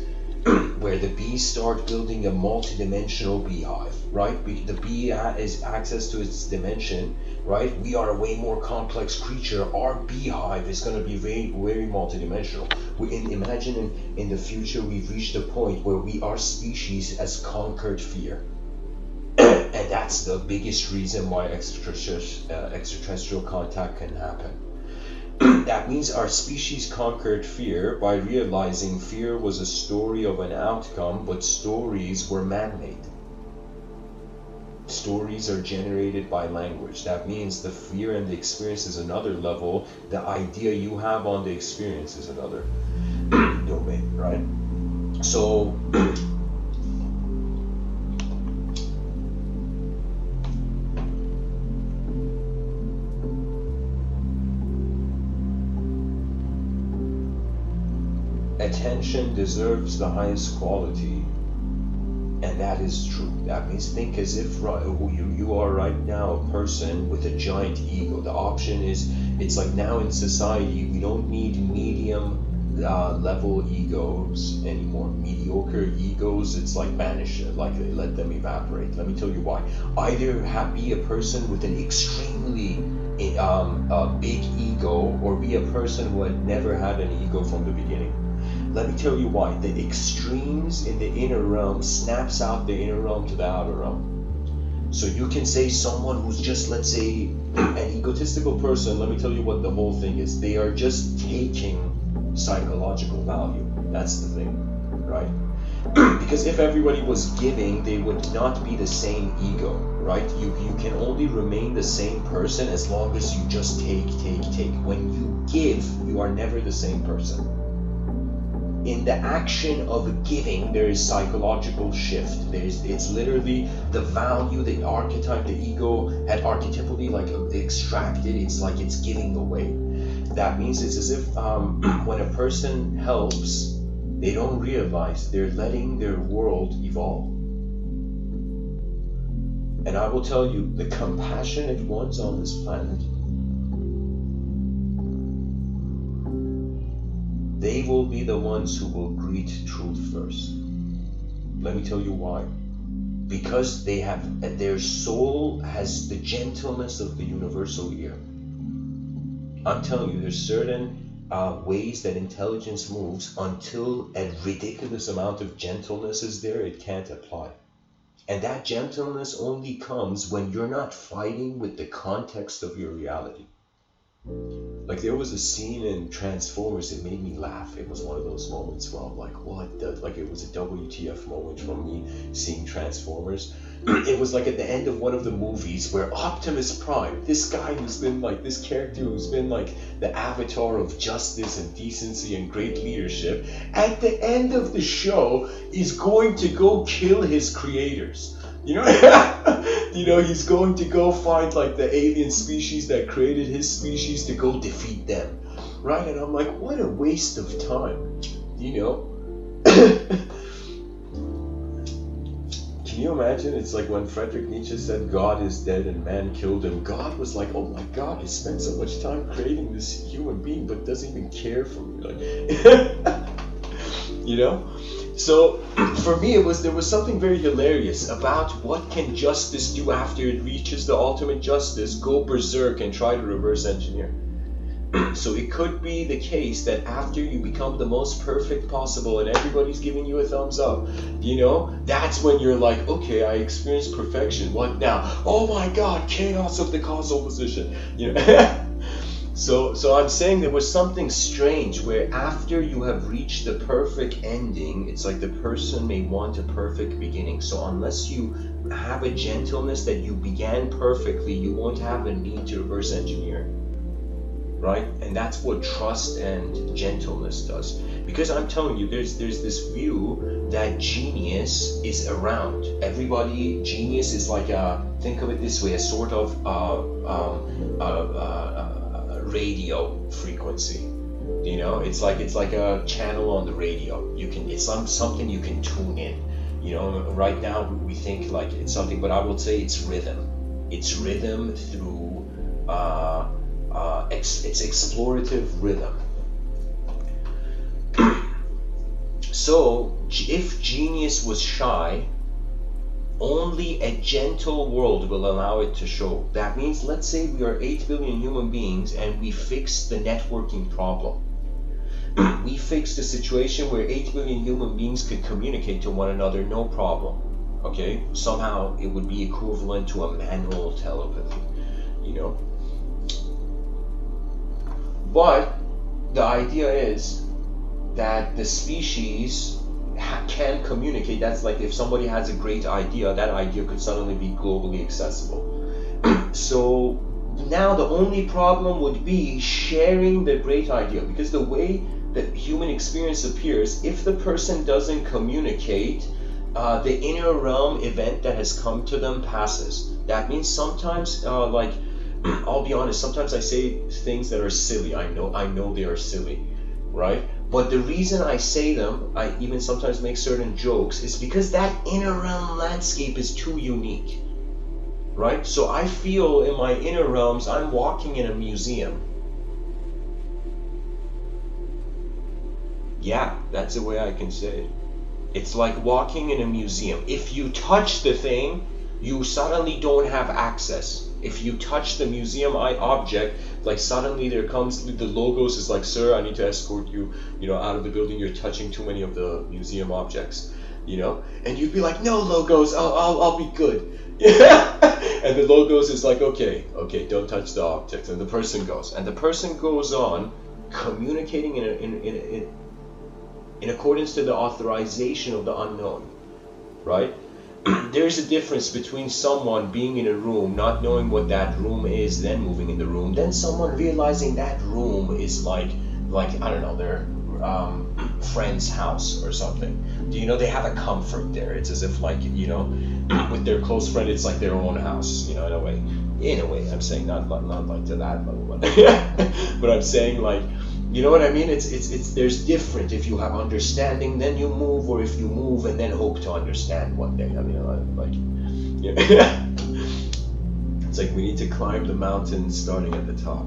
Speaker 1: where the bees start building a multi-dimensional beehive, right? The bee has access to its dimension, right? We are a way more complex creature. Our beehive is going to be very, very multi-dimensional. Imagine in the future, we've reached a point where our species has conquered fear. And that's the biggest reason why extraterrestrial contact can happen. That means our species conquered fear by realizing fear was a story of an outcome, but stories were man-made. Stories are generated by language. That means the fear and the experience is another level. The idea you have on the experience is another domain, right? So attention deserves the highest quality, and that is true. That means think as if you are right now a person with a giant ego. The option is, it's like now in society we don't need medium level egos anymore. Mediocre egos, it's like banish it, like let them evaporate. Let me tell you why. Either be a person with an extremely big ego, or be a person who had never had an ego from the beginning. Let me tell you why. The extremes in the inner realm snaps out the inner realm to the outer realm. So you can say someone who's just, let's say, an egotistical person, let me tell you what the whole thing is. They are just taking psychological value. That's the thing, right? Because if everybody was giving, they would not be the same ego, right? You can only remain the same person as long as you just take. When you give, you are never the same person. In the action of giving, there is psychological shift. It's literally the value, the archetype, the ego had archetypally like extracted. It's like it's giving away. That means it's as if when a person helps, they don't realize they're letting their world evolve. And I will tell you, the compassionate ones on this planet, they will be the ones who will greet truth first. Let me tell you why. Because their soul has the gentleness of the universal ear. I'm telling you, there's certain ways that intelligence moves. Until a ridiculous amount of gentleness is there, it can't apply. And that gentleness only comes when you're not fighting with the context of your reality. Like there was a scene in Transformers that made me laugh. It was one of those moments where I'm like, what the, like it was a WTF moment for me seeing Transformers. It was like at the end of one of the movies where Optimus Prime, this guy who's been like, this character who's been like the avatar of justice and decency and great leadership, at the end of the show is going to go kill his creators. You know, he's going to go find like the alien species that created his species to go defeat them, right? And I'm like, what a waste of time, you know. Can you imagine? It's like when Friedrich Nietzsche said God is dead and man killed him. God was like, oh my God, he spent so much time creating this human being but doesn't even care for me. Like, you know? So for me, there was something very hilarious about what can justice do after it reaches the ultimate justice, go berserk and try to reverse engineer. So it could be the case that after you become the most perfect possible and everybody's giving you a thumbs up, you know, that's when you're like, okay, I experienced perfection. What now? Oh my God, chaos of the causal position. You know. So I'm saying there was something strange where after you have reached the perfect ending, it's like the person may want a perfect beginning. So unless you have a gentleness that you began perfectly, you won't have a need to reverse engineer. Right? And that's what trust and gentleness does. Because I'm telling you, there's this view that genius is around. Everybody, genius is like think of it this way, a sort of radio frequency. You know, it's like a channel on the radio. It's something you can tune in. You know, right now we think like it's something, but I would say it's rhythm. It's rhythm through it's explorative rhythm. So if genius was shy, only a gentle world will allow it to show. That means, let's say we are 8 billion human beings and we fix the networking problem. We fixed a situation where 8 billion human beings could communicate to one another, no problem. Okay, somehow it would be equivalent to a manual telepathy, you know. But the idea is that the species can communicate. That's like if somebody has a great idea, that idea could suddenly be globally accessible. So now the only problem would be sharing the great idea, because the way that human experience appears, if the person doesn't communicate, the inner realm event that has come to them passes. That means sometimes like I'll be honest, sometimes I say things that are silly. I know they are silly, right? But the reason I say them, I even sometimes make certain jokes, is because that inner realm landscape is too unique, right? So I feel in my inner realms, I'm walking in a museum. Yeah, that's the way I can say it. It's like walking in a museum. If you touch the thing, you suddenly don't have access. If you touch the museum object, like suddenly there comes the logos, is like, sir, I need to escort you, you know, out of the building. You're touching too many of the museum objects, you know. And you'd be like, no, logos, I'll be good. Yeah. And the logos is like, okay, don't touch the objects. And the person goes, on communicating in accordance to the authorization of the unknown, right? There's a difference between someone being in a room, not knowing what that room is, then moving in the room, then someone realizing that room is like I don't know, their friend's house or something. Do you know, they have a comfort there. It's as if like, you know, with their close friend, it's like their own house, you know, in a way. I'm saying not like to that level, but I'm saying like, you know what I mean? It's there's different. If you have understanding, then you move, or if you move and then hope to understand one day. I mean, like, yeah. It's like we need to climb the mountain starting at the top.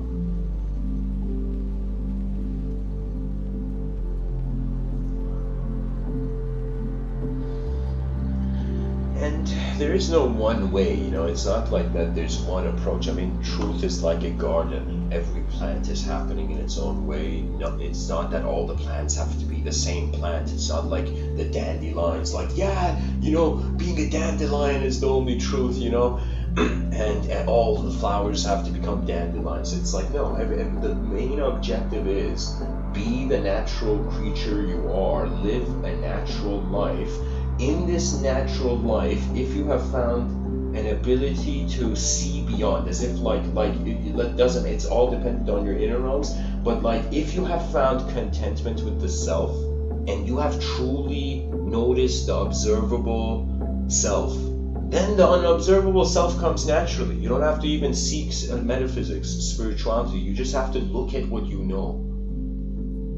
Speaker 1: And there is no one way, you know, it's not like that there's one approach. I mean, truth is like a garden. Every plant is happening in its own way. No, it's not that all the plants have to be the same plant. It's not like the dandelions, like, yeah, you know, being a dandelion is the only truth, you know, and all the flowers have to become dandelions. It's like, no, the main objective is be the natural creature you are, live a natural life. In this natural life, if you have found an ability to see beyond, as if like it doesn't, it's all dependent on your inner realms, but like if you have found contentment with the self and you have truly noticed the observable self, then the unobservable self comes naturally. You don't have to even seek metaphysics, spirituality. You just have to look at what you know.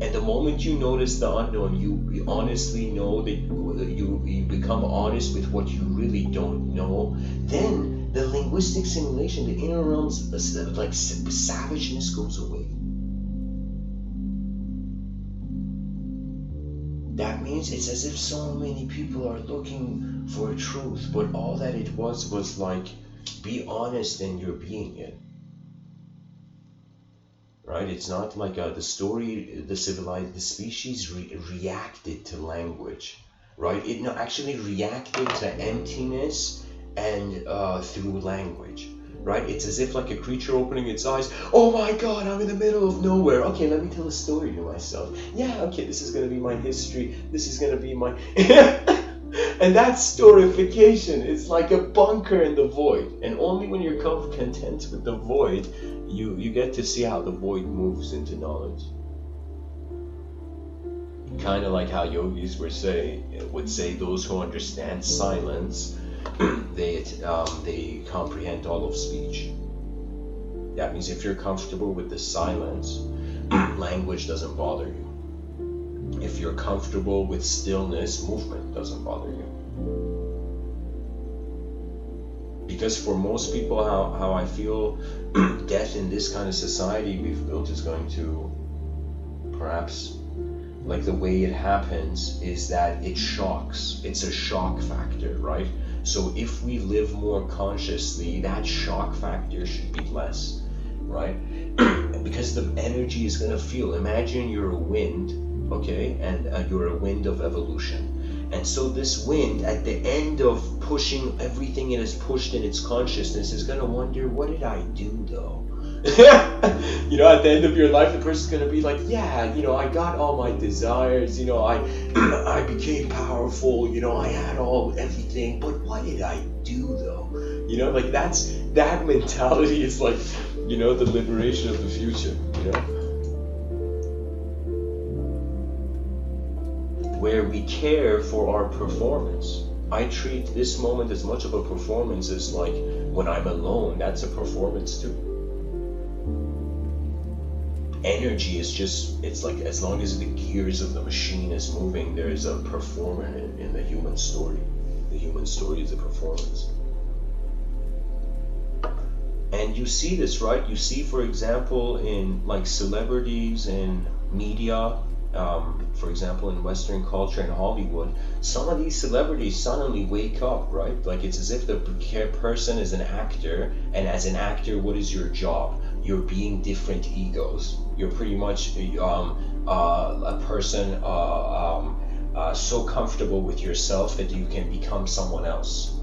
Speaker 1: And the moment you notice the unknown, you honestly know that you become honest with what you really don't know. Then the linguistic simulation, the inner realms, like savageness goes away. That means it's as if so many people are looking for a truth, but all that it was like, be honest and you're being it. Right? It's not like the story, the species reacted to language, right? It actually reacted to emptiness and through language, right? It's as if like a creature opening its eyes. Oh my God, I'm in the middle of nowhere. Okay, let me tell a story to myself. Yeah, okay, this is gonna be my history. This is gonna be my... And that storification is like a bunker in the void. And only when you're content with the void, you get to see how the void moves into knowledge. Kind of like how yogis would say those who understand silence, they comprehend all of speech. That means if you're comfortable with the silence, language doesn't bother you. If you're comfortable with stillness, movement doesn't bother you. Because for most people, how I feel death in this kind of society we've built is going to, perhaps, like the way it happens is that it shocks. It's a shock factor, right? So if we live more consciously, that shock factor should be less, right? Because the energy is going to feel. Imagine you're a wind, okay? And you're a wind of evolution. And so this wind, at the end of pushing everything it has pushed in its consciousness, is going to wonder, what did I do though? You know, at the end of your life, the person's going to be like, yeah, you know, I got all my desires, you know, I became powerful, you know, I had everything, but what did I do though? You know, like that mentality is like, you know, the liberation of the future, you know? Where we care for our performance. I treat this moment as much of a performance as like when I'm alone, that's a performance too. Energy is just, it's like as long as the gears of the machine is moving, there is a performer in the human story. The human story is a performance. And you see this, right? You see, for example, in like celebrities and media, for example, in Western culture in Hollywood, some of these celebrities suddenly wake up, right? Like it's as if the person is an actor, and as an actor, what is your job? You're being different egos. You're pretty much a person so comfortable with yourself that you can become someone else,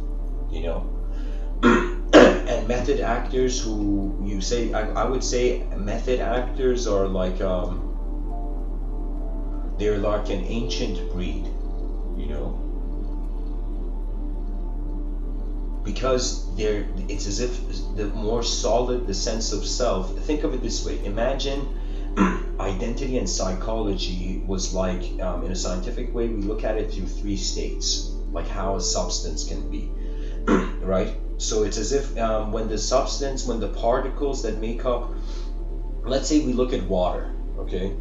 Speaker 1: you know? And method actors who you say, I would say method actors are like, they're like an ancient breed, you know? Because it's as if the more solid the sense of self. Think of it this way. Imagine identity and psychology was like, in a scientific way, we look at it through 3 states, like how a substance can be, right? So it's as if when the particles that make up, let's say we look at water, okay?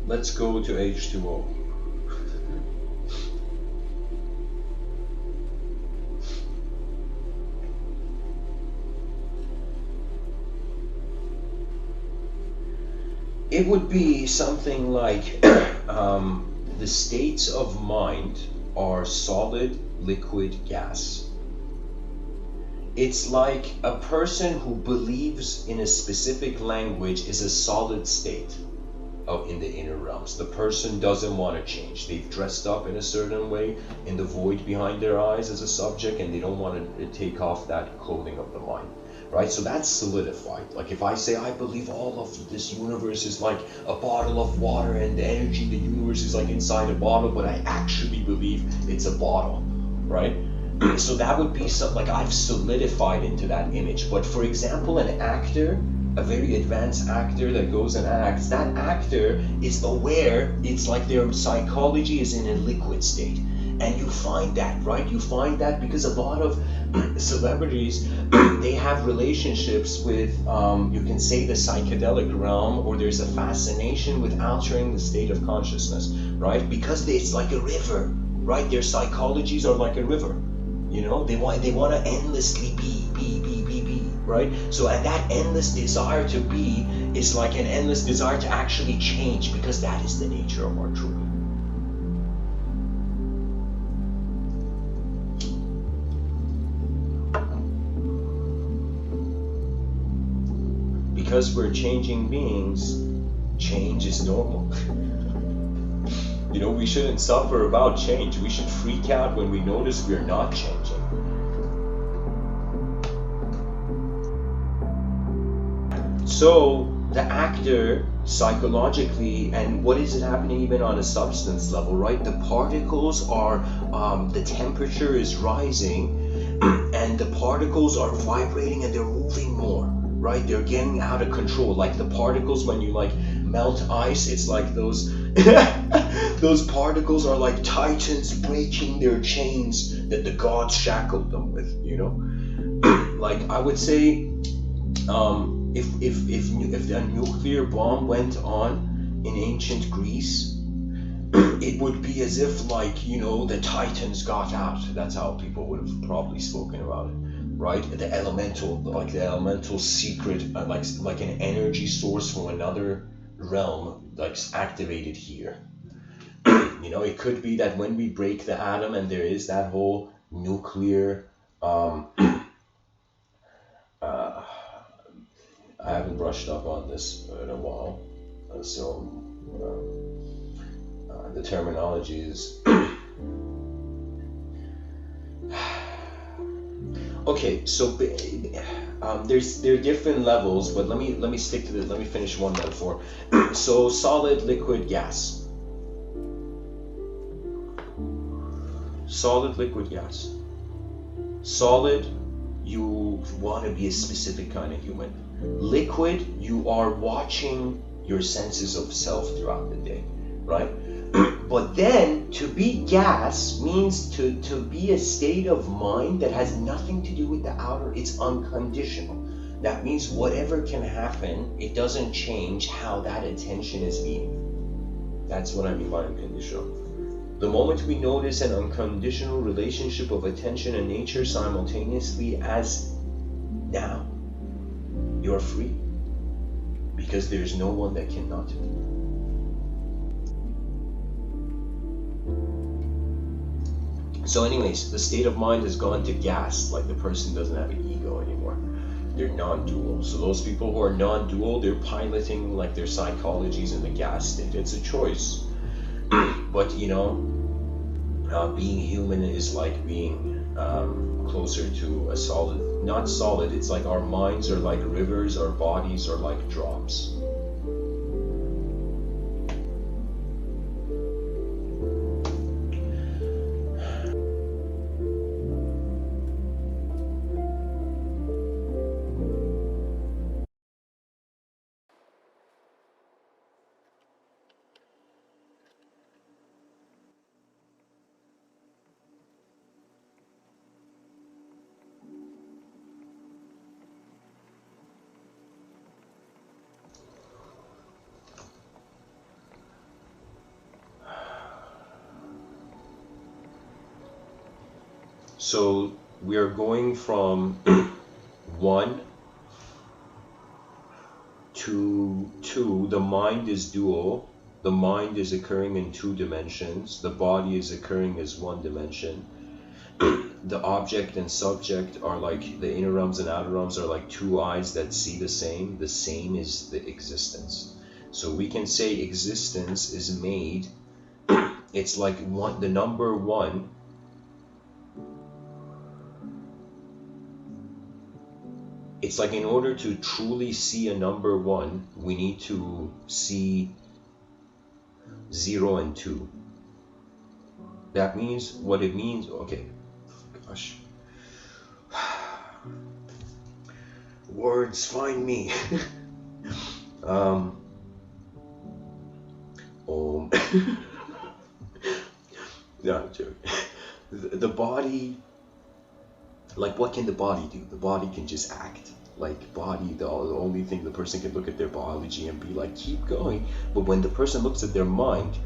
Speaker 1: Let's go to H2O. It would be something like the states of mind are solid, liquid, gas. It's like a person who believes in a specific language is a solid state in the inner realms. The person doesn't want to change. They've dressed up in a certain way in the void behind their eyes as a subject, and they don't want to take off that clothing of the mind. Right? So that's solidified. Like if I say I believe all of this universe is like a bottle of water and the energy in the universe is like inside a bottle, but I actually believe it's a bottle, right? So that would be something like I've solidified into that image. But for example, an actor, a very advanced actor that goes and acts, that actor is aware, it's like their psychology is in a liquid state. And you find that, right? You find that because a lot of celebrities, they have relationships with, you can say, the psychedelic realm, or there's a fascination with altering the state of consciousness, right? Because it's like a river, right? Their psychologies are like a river, you know? They want to endlessly be, right? So, and that endless desire to be is like an endless desire to actually change, because that is the nature of our true being. Because we're changing beings, change is normal. You know, we shouldn't suffer about change. We should freak out when we notice we're not changing. So the actor, psychologically, and what is it happening even on a substance level, right? The particles are, the temperature is rising, and the particles are vibrating and they're moving more. Right, they're getting out of control. Like the particles, when you like melt ice, it's like those those particles are like titans breaking their chains that the gods shackled them with. You know, like I would say, if a nuclear bomb went on in ancient Greece, it would be as if, like, you know, the titans got out. That's how people would have probably spoken about it. Right, the elemental secret, like an energy source from another realm, like activated here. You know, it could be that when we break the atom, and there is that whole nuclear. I haven't brushed up on this in a while, so the terminology is. Okay, so there are different levels, but let me stick to this. Let me finish one metaphor. So solid, liquid, gas. Solid, liquid, gas. Solid, you want to be a specific kind of human. Liquid, you are watching your senses of self throughout the day, right? But then to be gas means to be a state of mind that has nothing to do with the outer. It's unconditional. That means whatever can happen, it doesn't change how that attention is being. That's what I mean by unconditional. The moment we notice an unconditional relationship of attention and nature simultaneously as now, you're free. Because there's no one that cannot be. So anyways, the state of mind has gone to gas, like the person doesn't have an ego anymore. They're non-dual. So those people who are non-dual, they're piloting like their psychologies in the gas state. It's a choice. But you know, being human is like being closer to a solid, not solid, it's like our minds are like rivers, our bodies are like drops. So we are going from 1 to 2. The mind is dual. The mind is occurring in 2 dimensions. The body is occurring as 1 dimension. The object and subject are like, the inner realms and outer realms are like 2 eyes that see the same. The same is the existence. So we can say existence is made. It's like the number 1. It's like, in order to truly see a number 1, we need to see 0 and 2. That means, what it means, okay, gosh. Words find me. Yeah, I'm joking. The body, like what can the body do? The body can just act. Like body, the only thing, the person can look at their biology and be like, keep going. But when the person looks at their mind,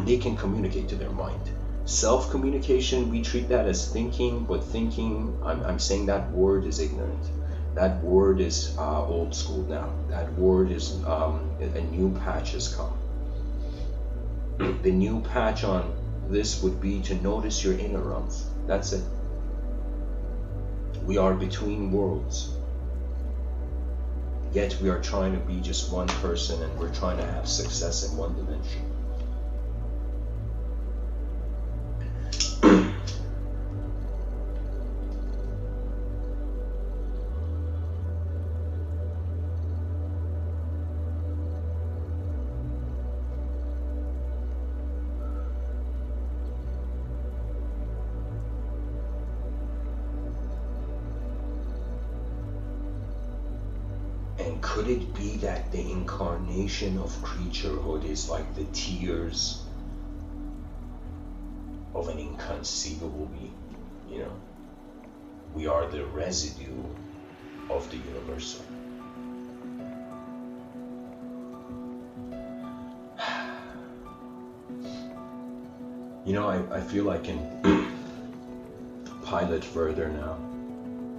Speaker 1: they can communicate to their mind. Self-communication, we treat that as thinking, but thinking, I'm saying that word is ignorant. That word is old school now. That word is, a new patch has come. The new patch on this would be to notice your inner realms. That's it. We are between worlds. Yet we are trying to be just one person, and we're trying to have success in one dimension. And could it be that the incarnation of creaturehood is like the tears of an inconceivable being? You know, we are the residue of the universal. You know, I feel I can pilot further now.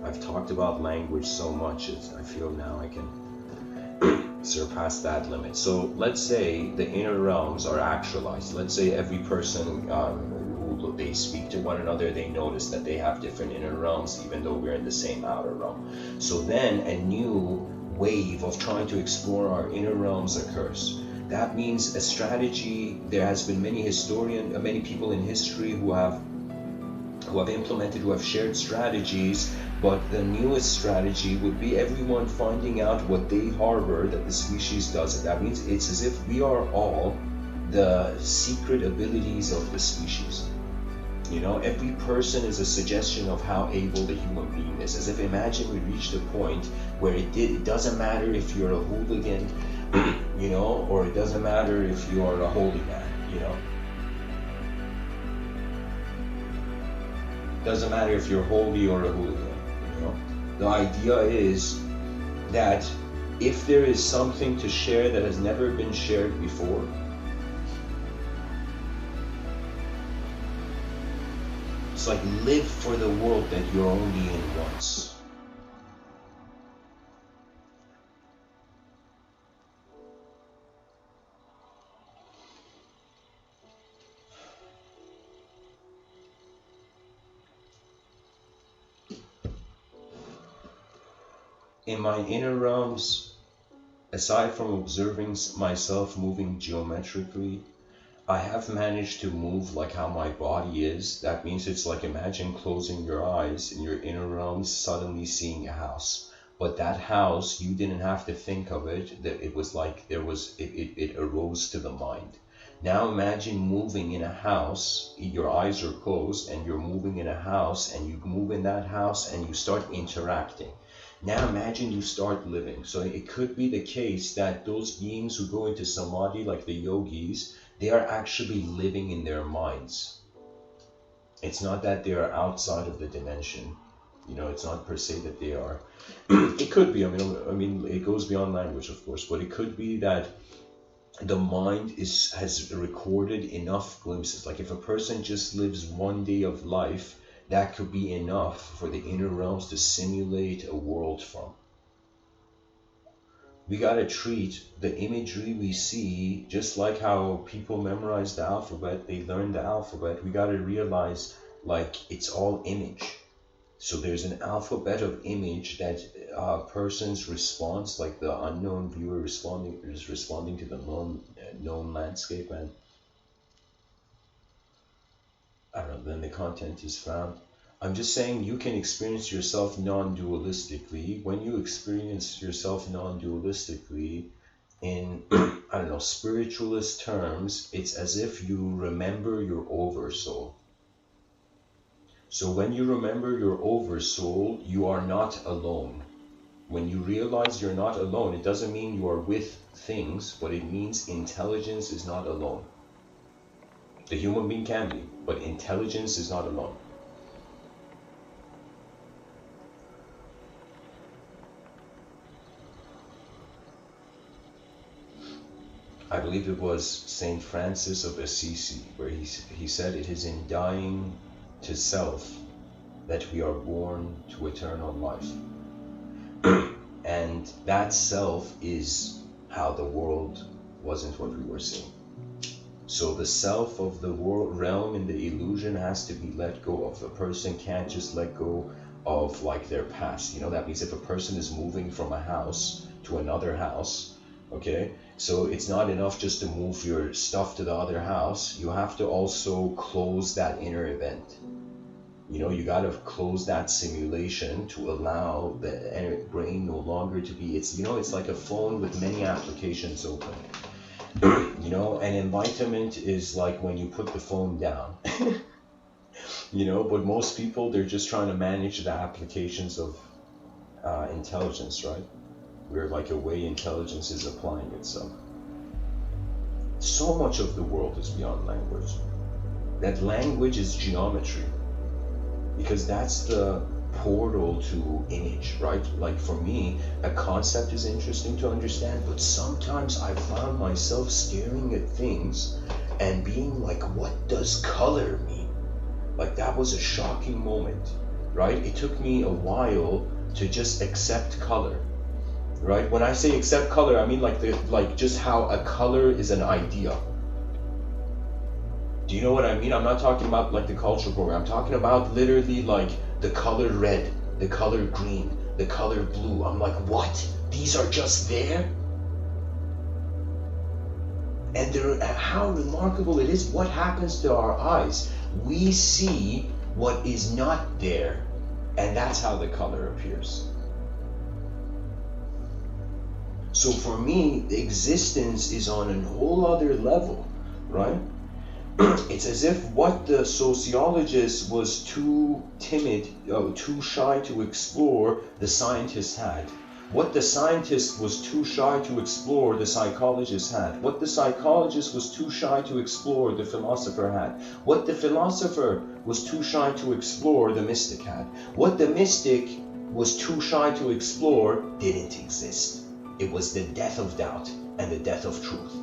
Speaker 1: I've talked about language so much, I feel now I can surpass that limit. So let's say the inner realms are actualized. Let's say every person who they speak to one another, they notice that they have different inner realms, even though we're in the same outer realm. So then a new wave of trying to explore our inner realms occurs. That means a strategy. There has been many people in history who have implemented, who have shared strategies, but the newest strategy would be everyone finding out what they harbor that the species doesn't. That means it's as if we are all the secret abilities of the species. You know, every person is a suggestion of how able the human being is. As if, imagine we reached a point where it doesn't matter if you're a hooligan, you know, or it doesn't matter if you're a holy man, you know. Doesn't matter if you're holy or a hooligan, you know. The idea is that if there is something to share that has never been shared before, it's like live for the world that you're only in once. In my inner realms, aside from observing myself moving geometrically, I have managed to move like how my body is. That means it's like, imagine closing your eyes in your inner realms, suddenly seeing a house. But that house, you didn't have to think of it. That it was like it arose to the mind. Now imagine moving in a house, your eyes are closed, and you're moving in a house, and you move in that house, and you start interacting. Now imagine you start living. So it could be the case that those beings who go into samadhi, like the yogis, they are actually living in their minds. It's not that they are outside of the dimension. You know, it's not per se that they are. It could be, I mean, it goes beyond language, of course, but it could be that the mind has recorded enough glimpses. Like if a person just lives one day of life, that could be enough for the inner realms to simulate a world from. We gotta treat the imagery we see just like how people memorize the alphabet, they learn the alphabet. We gotta realize like it's all image. So there's an alphabet of image that person's response, like the unknown viewer is responding to the known landscape, and I don't know, then the content is found. I'm just saying you can experience yourself non-dualistically. When you experience yourself non-dualistically in, I don't know, spiritualist terms, it's as if you remember your oversoul. So when you remember your oversoul, you are not alone. When you realize you're not alone, it doesn't mean you are with things, but it means intelligence is not alone. The human being can be, but intelligence is not alone. I believe it was Saint Francis of Assisi, where he said, "It is in dying to self that we are born to eternal life." And that self is how the world wasn't what we were seeing. So the self of the world realm in the illusion has to be let go of. A person can't just let go of like their past. That means if a person is moving from a house to another house, okay, so it's not enough just to move your stuff to the other house. You have to also close that inner event. You got to close that simulation to allow the brain no longer to be, it's like a phone with many applications open. And enlightenment is like when you put the phone down. But most people, they're just trying to manage the applications of intelligence, right? Where like a way intelligence is applying itself. So much of the world is beyond language. That language is geometry, because that's the portal to image, right? Like for me, a concept is interesting to understand, but sometimes I found myself staring at things and being like, what does color mean? Like that was a shocking moment, right? It took me a while to just accept color, right? When I say accept color, I mean like just how a color is an idea. Do you know what I mean? I'm not talking about like the cultural program. I'm talking about literally like the color red, the color green, the color blue. I'm like, what? These are just there? And how remarkable it is. What happens to our eyes? We see what is not there, and that's how the color appears. So for me, existence is on a whole other level, right? It's as if what the sociologist was too timid, too shy to explore, the scientist had. What the scientist was too shy to explore, the psychologist had. What the psychologist was too shy to explore, the philosopher had. What the philosopher was too shy to explore, the mystic had. What the mystic was too shy to explore didn't exist. It was the death of doubt and the death of truth.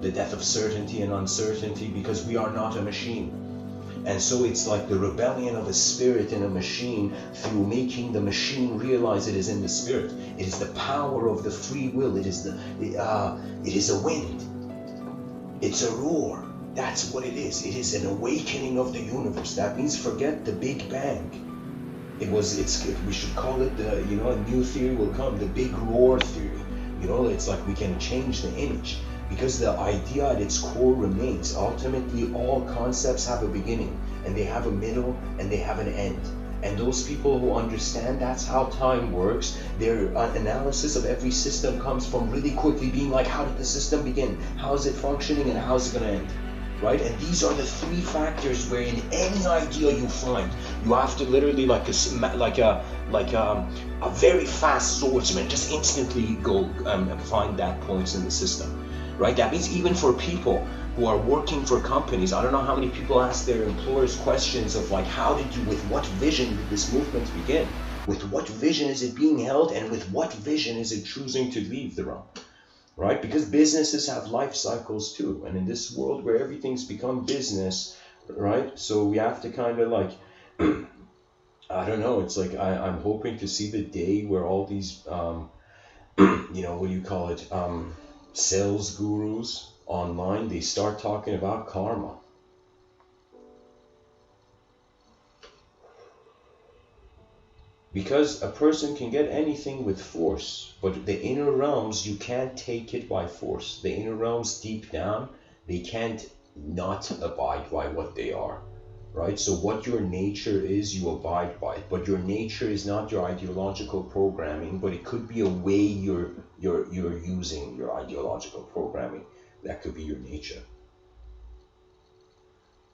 Speaker 1: The death of certainty and uncertainty, because we are not a machine. And so it's like the rebellion of a spirit in a machine through making the machine realize it is in the spirit. It is the power of the free will. It is a wind. It's a roar. That's what it is. It is an awakening of the universe. That means forget the Big Bang. We should call it a new theory will come, the big roar theory. It's like we can change the image. Because the idea at its core remains. Ultimately, all concepts have a beginning, and they have a middle, and they have an end. And those people who understand that's how time works, their analysis of every system comes from really quickly being like, how did the system begin? How is it functioning, and how is it going to end? Right? And these are the three factors where in any idea you find, you have to literally like a very fast swordsman just instantly go find that points in the system. Right? That means even for people who are working for companies, I don't know how many people ask their employers questions of like, with what vision did this movement begin? With what vision is it being held? And with what vision is it choosing to leave the realm? Right? Because businesses have life cycles too. And in this world where everything's become business, right? So we have to kind of like, I don't know, it's like I'm hoping to see the day where all these, what do you call it? Sales gurus online, they start talking about karma. Because a person can get anything with force, but the inner realms, you can't take it by force. The inner realms deep down, they can't not abide by what they are, right? So what your nature is, you abide by it. But your nature is not your ideological programming, but it could be a way you're using your ideological programming. That could be your nature.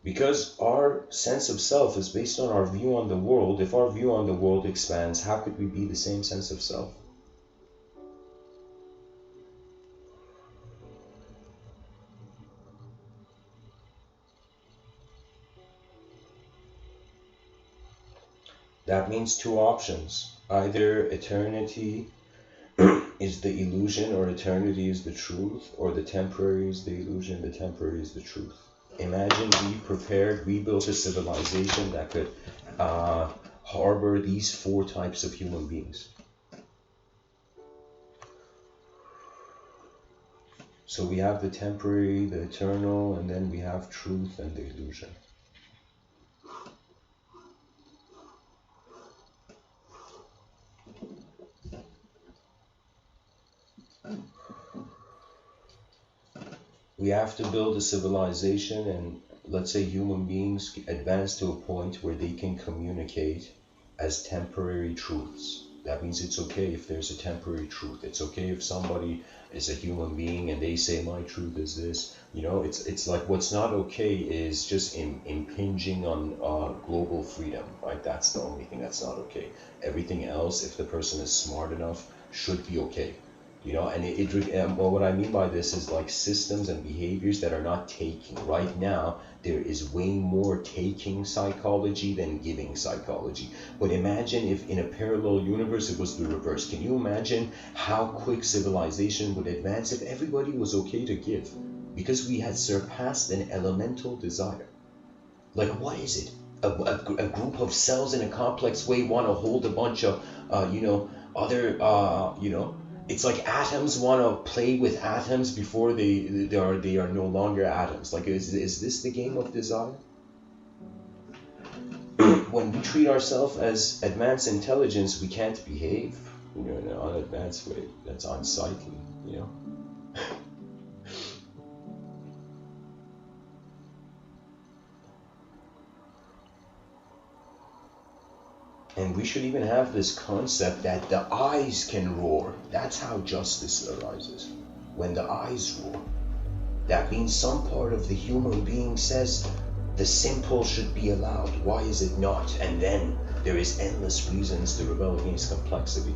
Speaker 1: Because our sense of self is based on our view on the world. If our view on the world expands, how could we be the same sense of self? That means two options. Either eternity Is the illusion or eternity is the truth, or the temporary is the illusion, the temporary is the truth? Imagine we built a civilization that could harbor these 4 types of human beings. So we have the temporary, the eternal, and then we have truth and the illusion. We have to build a civilization, and let's say human beings advance to a point where they can communicate as temporary truths. That means it's okay if there's a temporary truth. It's okay if somebody is a human being and they say my truth is this. You know, it's like what's not okay is just impinging on global freedom, right? That's the only thing that's not okay. Everything else, if the person is smart enough, should be okay. You know, and well, what I mean by this is like systems and behaviors that are not taking. Right now, there is way more taking psychology than giving psychology. But imagine if in a parallel universe it was the reverse. Can you imagine how quick civilization would advance if everybody was okay to give? Because we had surpassed an elemental desire. Like, what is it? A group of cells in a complex way want to hold a bunch of, it's like atoms want to play with atoms before they are no longer atoms. Like, is this the game of desire? When we treat ourselves as advanced intelligence, we can't behave, in an unadvanced way. That's unsightly, And we should even have this concept that the eyes can roar. That's how justice arises. When the eyes roar, that means some part of the human being says the simple should be allowed. Why is it not? And then there is endless reasons to rebel against complexity.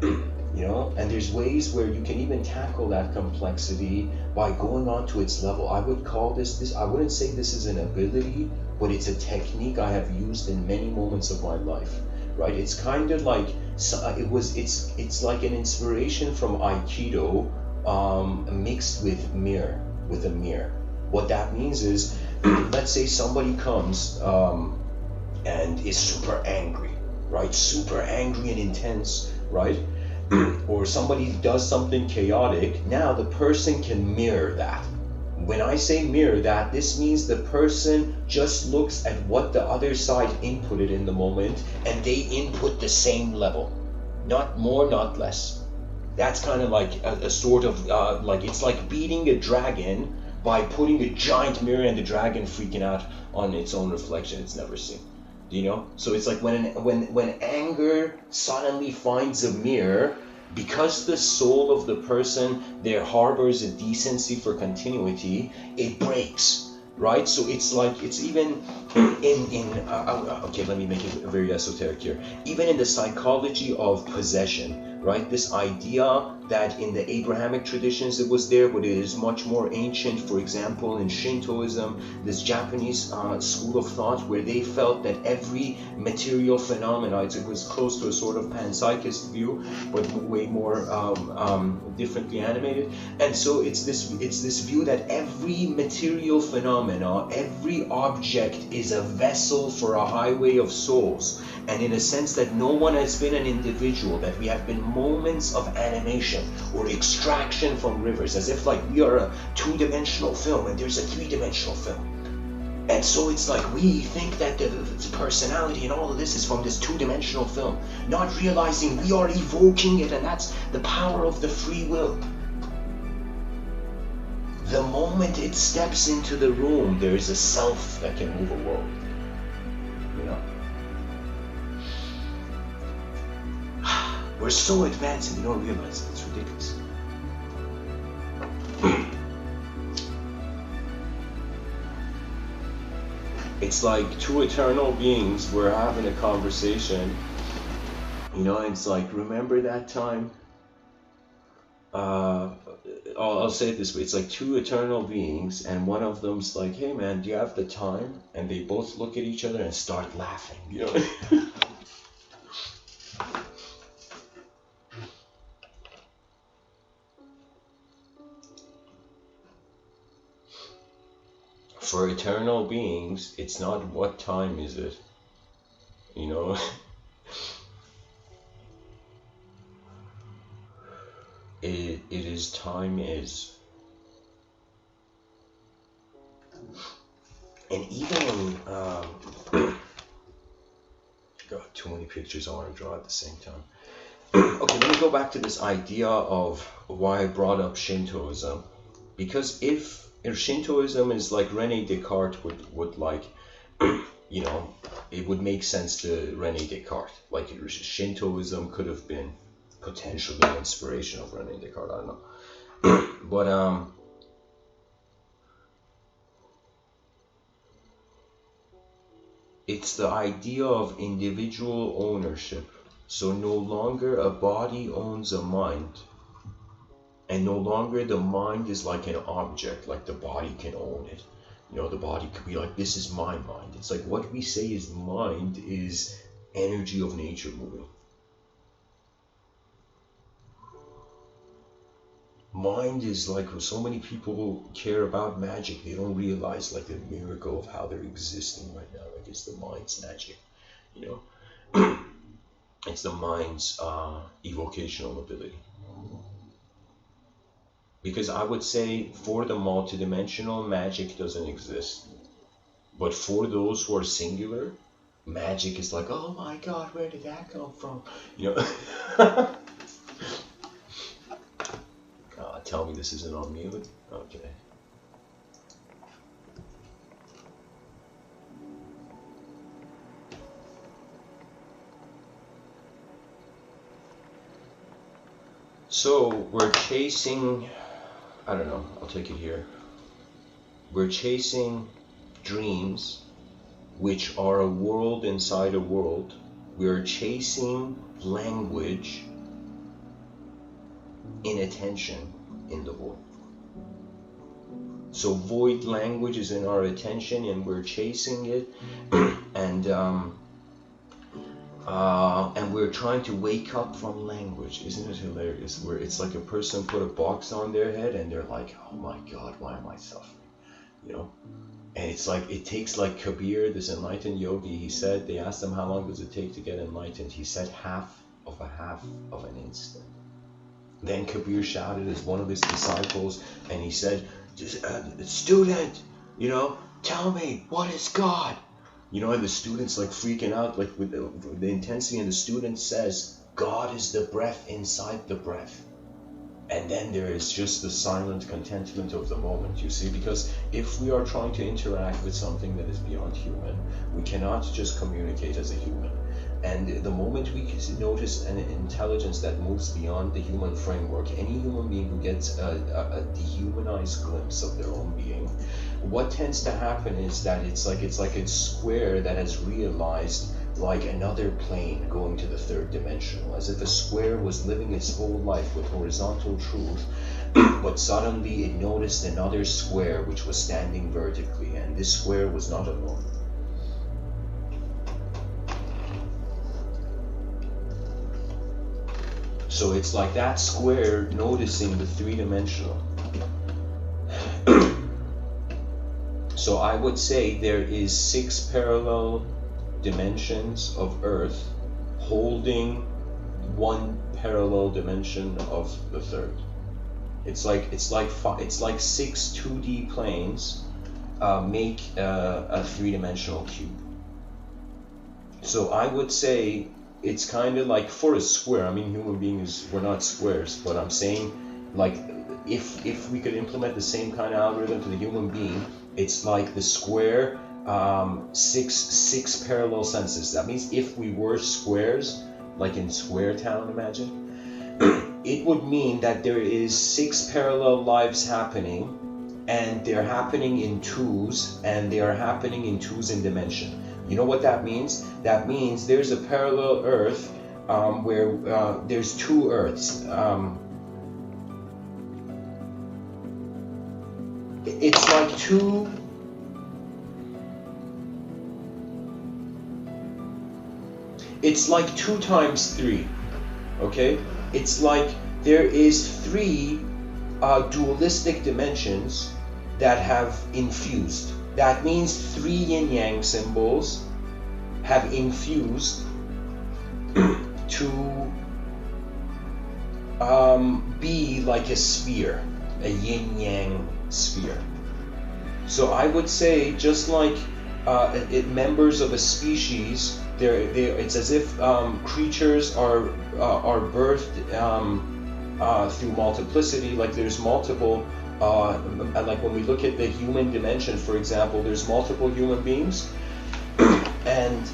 Speaker 1: And there's ways where you can even tackle that complexity by going on to its level. I would call this, I wouldn't say this is an ability, but it's a technique I have used in many moments of my life, right? It's kind of like, it's like an inspiration from Aikido mixed with a mirror. What that means is, let's say somebody comes and is super angry, right? Super angry and intense, right? Or somebody does something chaotic. Now the person can mirror that. When I say mirror that, this means the person just looks at what the other side inputted in the moment, and they input the same level. Not more, not less. That's kind of like a sort of, it's like beating a dragon by putting a giant mirror and the dragon freaking out on its own reflection it's never seen. So it's like when anger suddenly finds a mirror, because the soul of the person there harbors a decency for continuity, it breaks, right? So it's like, it's even okay, let me make it very esoteric here. Even in the psychology of possession, right? This idea that in the Abrahamic traditions it was there, but it is much more ancient. For example, in Shintoism, this Japanese school of thought, where they felt that every material phenomena, it was close to a sort of panpsychist view, but way more differently animated. And so it's this view that every material phenomena, every object is a vessel for a highway of souls. And in a sense that no one has been an individual, that we have been moments of animation or extraction from rivers, as if like we are a two-dimensional film and there's a three-dimensional film. And so it's like we think that the personality and all of this is from this two-dimensional film, not realizing we are evoking it, and that's the power of the free will. The moment it steps into the room, there is a self that can move a world. We're so advanced and we don't realize it. It's ridiculous. It's like two eternal beings were having a conversation. It's like, remember that time? I'll say it this way. It's like two eternal beings, and one of them's like, hey man, do you have the time? And they both look at each other and start laughing, for eternal beings, it's not what time is it, you know. It is time is. And even got too many pictures I want to draw at the same time. Okay, let me go back to this idea of why I brought up Shintoism. Because if Shintoism is like Rene Descartes would like, you know, it would make sense to Rene Descartes. Like Shintoism could have been potentially an inspiration of Rene Descartes, I don't know. But it's the idea of individual ownership. So no longer a body owns a mind, and no longer the mind is like an object, like the body can own it. You know, the body could be like, this is my mind. It's like what we say is mind is energy of nature moving. Mind is like, so many people care about magic, they don't realize like the miracle of how they're existing right now. Like it's the mind's magic, you know. It's the mind's evocational ability. Because I would say for the multidimensional, magic doesn't exist. But for those who are singular, magic is like, oh my god, where did that come from? You know. Tell me this isn't on mute. Okay. So we're chasing, I don't know, I'll take it here. We're chasing dreams, which are a world inside a world. We're chasing language, inattention in the void. So void language is in our attention and we're chasing it, and we're trying to wake up from language. Isn't it hilarious? Where it's like a person put a box on their head and they're like, oh my god, why am I suffering? You know? And it's like, it takes like Kabir, this enlightened yogi, he said, they asked him how long does it take to get enlightened? He said half of an instant. Then Kabir shouted as one of his disciples, and he said, student, you know, tell me, what is God? You know, and the student's like freaking out, like with the intensity, and the student says, God is the breath inside the breath. And then there is just the silent contentment of the moment, you see, because if we are trying to interact with something that is beyond human, we cannot just communicate as a human. And the moment we notice an intelligence that moves beyond the human framework, any human being who gets a dehumanized glimpse of their own being, what tends to happen is that it's like a square that has realized like another plane going to the third dimensional, as if a square was living its whole life with horizontal truth, but suddenly it noticed another square which was standing vertically, and this square was not alone. So it's like that square noticing the three-dimensional. So I would say there is 6 parallel dimensions of Earth holding 1 parallel dimension of the third. It's like 6 2D planes make a 3-dimensional cube. So I would say it's kind of like for a square. I mean, human beings, we're not squares, but I'm saying like if we could implement the same kind of algorithm to the human being, it's like the square, 6 parallel senses. That means if we were squares, like in Square Town, imagine, it would mean that there is 6 parallel lives happening, and they're happening in 2s, and they are happening in 2s in dimension. You know what that means? That means there's a parallel Earth where there's 2 Earths. It's like 2. It's like 2 times 3. Okay? It's like there is 3 dualistic dimensions that have infused. That means 3 yin-yang symbols have infused to be like a sphere, a yin-yang sphere. So I would say, just like members of a species, it's as if creatures are birthed through multiplicity. Like there's multiple, like when we look at the human dimension, for example, there's multiple human beings, and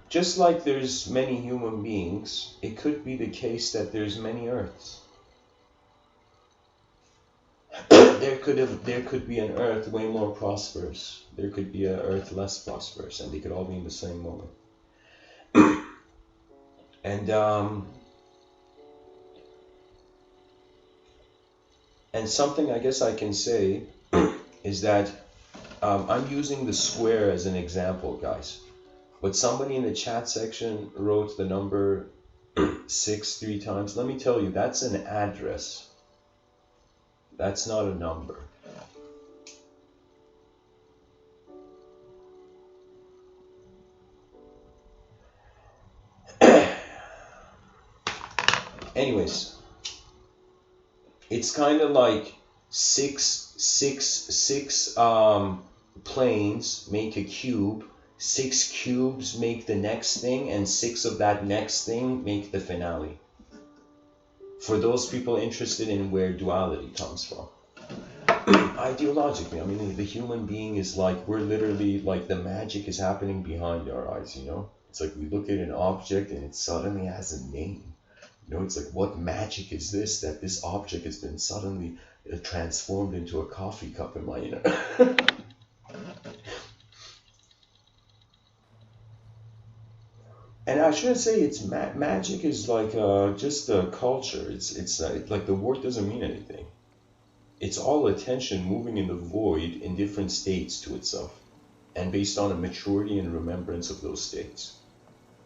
Speaker 1: just like there's many human beings, it could be the case that there's many Earths. There could be an Earth way more prosperous. There could be an Earth less prosperous, and they could all be in the same moment. And something I guess I can say is that I'm using the square as an example, guys. But somebody in the chat section wrote the number 6 3 times. Let me tell you, that's an address. That's not a number. Anyways, it's kind of like six planes make a cube. 6 cubes make the next thing, and 6 of that next thing make the finale. For those people interested in where duality comes from. Ideologically, I mean, the human being is like, we're literally like, the magic is happening behind our eyes, you know? It's like we look at an object and it suddenly has a name. You know, it's like, what magic is this, that this object has been suddenly transformed into a coffee cup in my, you know? And I shouldn't say it's magic is like just a culture. It's like the word doesn't mean anything. It's all attention moving in the void in different states to itself, and based on a maturity and remembrance of those states.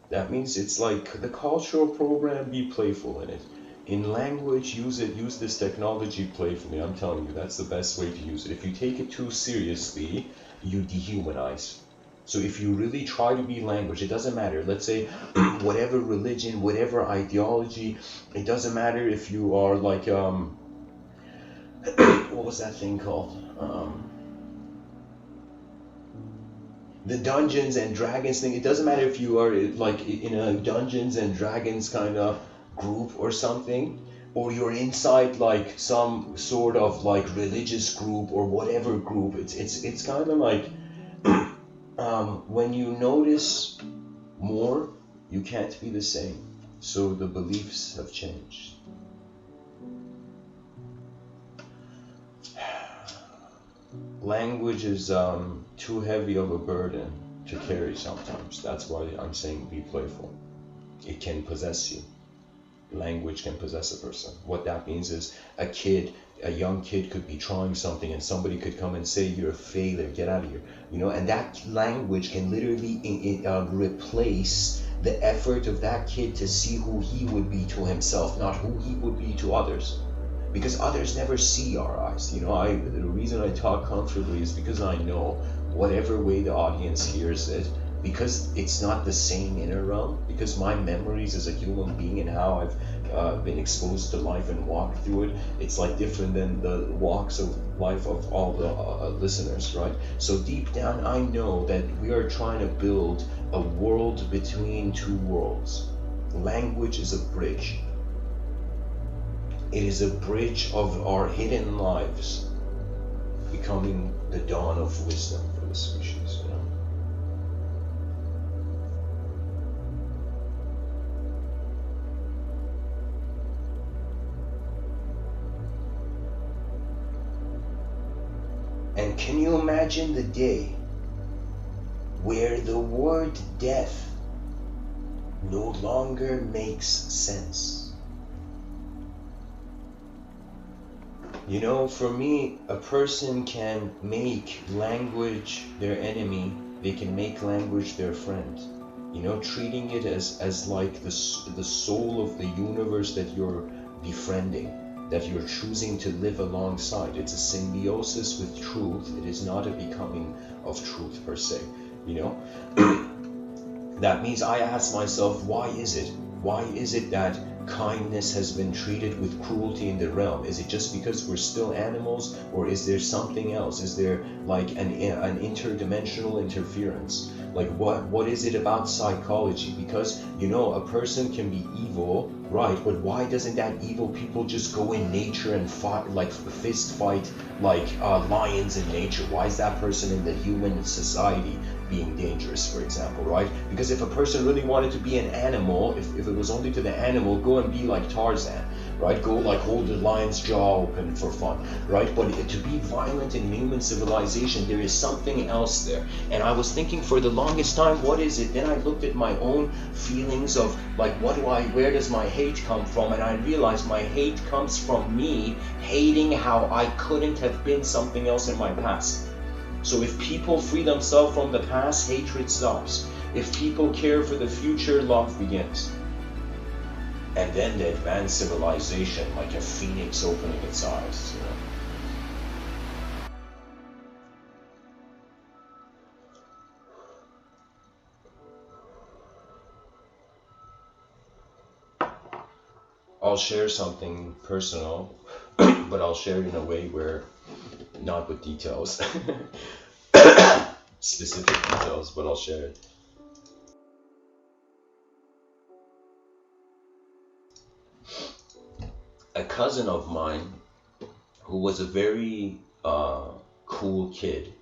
Speaker 1: That means it's like the cultural program, be playful in it. In language, use this technology playfully. I'm telling you, that's the best way to use it. If you take it too seriously, you dehumanize. So if you really try to be language, it doesn't matter. Let's say whatever religion, whatever ideology, it doesn't matter if you are like, what was that thing called? The Dungeons and Dragons thing. It doesn't matter if you are like in a Dungeons and Dragons kind of group or something, or you're inside like some sort of like religious group or whatever group. It's kind of like when you notice more, you can't be the same. So the beliefs have changed. Language is too heavy of a burden to carry sometimes. That's why I'm saying be playful. It can possess you. Language can possess a person. What that means is a young kid could be trying something and somebody could come and say, you're a failure, get out of here. You know, and that language can literally replace the effort of that kid to see who he would be to himself, not who he would be to others. Because others never see our eyes. You know, the reason I talk comfortably is because I know whatever way the audience hears it, because it's not the same inner realm, because my memories as a human being and how I've been exposed to life and walked through it, it's like different than the walks of life of all the listeners, right? So deep down, I know that we are trying to build a world between two worlds. Language is a bridge. It is a bridge of our hidden lives becoming the dawn of wisdom for the species, you know? And can you imagine the day where the word death no longer makes sense. You know, for me, a person can make language their enemy, they can make language their friend. You know, treating it as like the soul of the universe that you're befriending, that you're choosing to live alongside. It's a symbiosis with truth. It is not a becoming of truth per se, you know? That means I ask myself, why is it? Why is it that kindness has been treated with cruelty in the realm? Is it just because we're still animals, or is there something else? Is there like an interdimensional interference? Like what is it about psychology? Because, you know, a person can be evil, right? But why doesn't that evil people just go in nature and fight, like fist fight, like lions in nature? Why is that person in the human society being dangerous, for example, right? Because if a person really wanted to be an animal, if it was only to the animal, go and be like Tarzan, right? Go like hold the lion's jaw open for fun, right? But to be violent in human civilization, there is something else there. And I was thinking for the longest time, what is it? Then I looked at my own feelings of like, where does my hate come from? And I realized my hate comes from me hating how I couldn't have been something else in my past. So if people free themselves from the past, hatred stops. If people care for the future, love begins. And then the advanced civilization, like a phoenix opening its eyes, you know. I'll share something personal, but I'll share it in a way where, not with details, specific details, but I'll share it. A cousin of mine who was a very cool kid,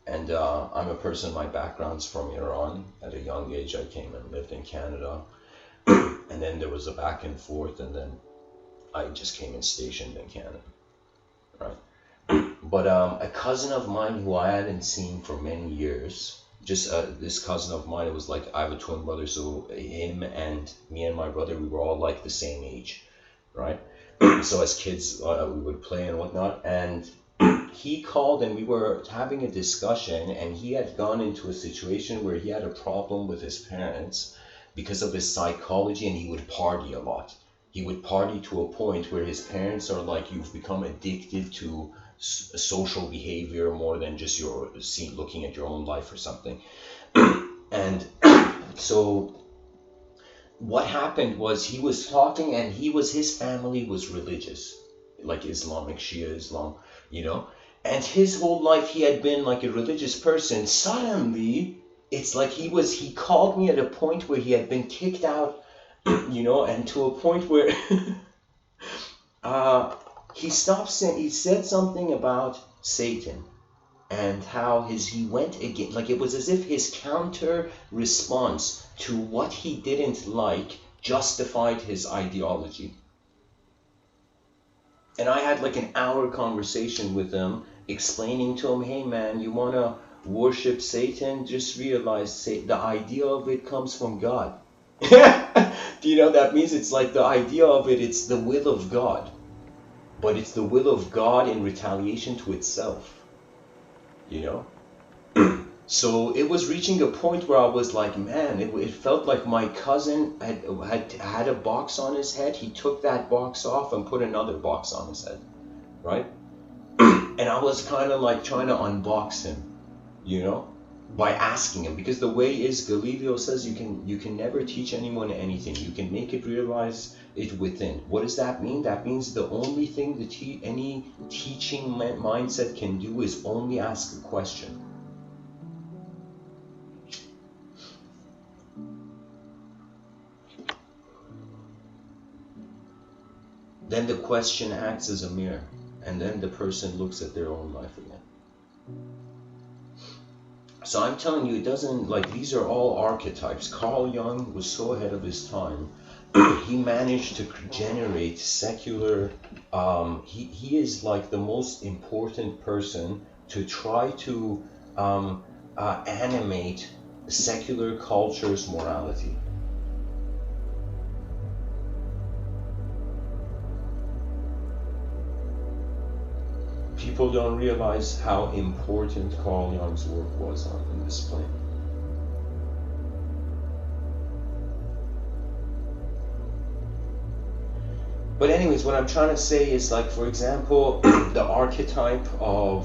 Speaker 1: and I'm a person, my background's from Iran. At a young age I came and lived in Canada, and then there was a back and forth, and then I just came and stationed in Canada, right? But a cousin of mine who I hadn't seen for many years, just this cousin of mine, it was like I have a twin brother, so him and me and my brother, we were all like the same age, right? So as kids, we would play and whatnot, and he called and we were having a discussion, and he had gone into a situation where he had a problem with his parents because of his psychology, and he would party a lot. He would party to a point where his parents are like, you've become addicted to social behavior more than just your looking at your own life or something. And so what happened was he was talking, and his family was religious, like Islamic, Shia Islam, you know, and his whole life he had been like a religious person. Suddenly it's like he called me at a point where he had been kicked out, you know, and to a point where he stopped saying, he said something about Satan, and how he went again, like it was as if his counter response to what he didn't like justified his ideology. And I had like an hour conversation with him, explaining to him, hey man, you want to worship Satan, just realize the idea of it comes from God. Do you know that means it's like the idea of it, it's the will of God, but it's the will of God in retaliation to itself, you know. So it was reaching a point where I was like, man, it felt like my cousin had a box on his head. He took that box off and put another box on his head, right? And I was kind of like trying to unbox him, you know, by asking him, because the way is, Galileo says, you can never teach anyone anything. You can make it realize it within. What does that mean? That means the only thing that any teaching mindset can do is only ask a question. Then the question acts as a mirror, and then the person looks at their own life again. So I'm telling you, it doesn't, like, these are all archetypes. Carl Jung was so ahead of his time. He managed to generate secular, he is like the most important person to try to animate secular culture's morality. people don't realize how important Carl Jung's work was in this plane. But anyways, what I'm trying to say is, like, for example, the archetype of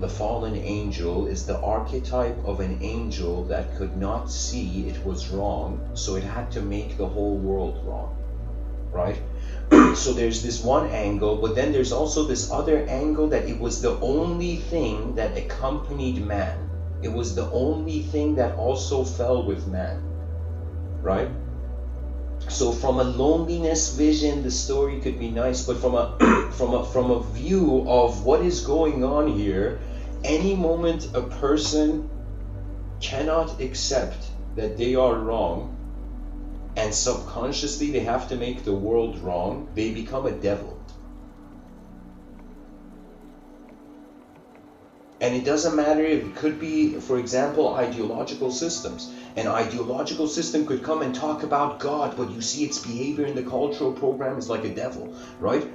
Speaker 1: the fallen angel is the archetype of an angel that could not see it was wrong, so it had to make the whole world wrong, right? So there's this one angle, but then there's also this other angle that it was the only thing that accompanied man. It was the only thing that also fell with man, right? So from a loneliness vision, the story could be nice, but from a from a view of what is going on here, any moment a person cannot accept that they are wrong, and subconsciously they have to make the world wrong, they become a devil. And it doesn't matter if it could be, for example, ideological systems. An ideological system could come and talk about God, but you see its behavior in the cultural program is like a devil, right?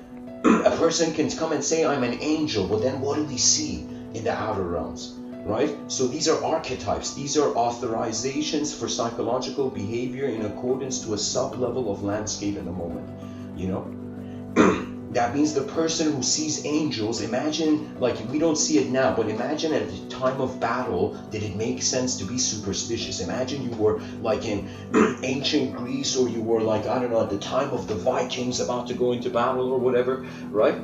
Speaker 1: A person can come and say, I'm an angel, but then what do we see in the outer realms, right? So these are archetypes. These are authorizations for psychological behavior in accordance to a sub-level of landscape in the moment, you know? That means the person who sees angels, imagine, like, we don't see it now, but imagine at the time of battle, did it make sense to be superstitious? Imagine you were like in ancient Greece, or you were like, I don't know, at the time of the Vikings about to go into battle or whatever, right?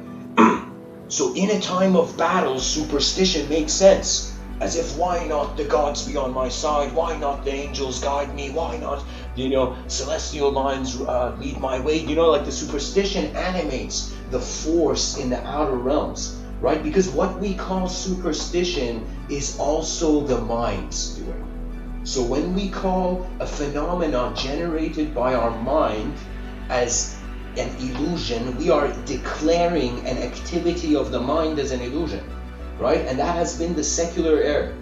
Speaker 1: So in a time of battle, superstition makes sense. As if, why not the gods be on my side? Why not the angels guide me? Why not, you know, celestial lines lead my way? You know, like the superstition animates the force in the outer realms, right? Because what we call superstition is also the mind's doing. So when we call a phenomenon generated by our mind as an illusion, we are declaring an activity of the mind as an illusion. Right? And that has been the secular error,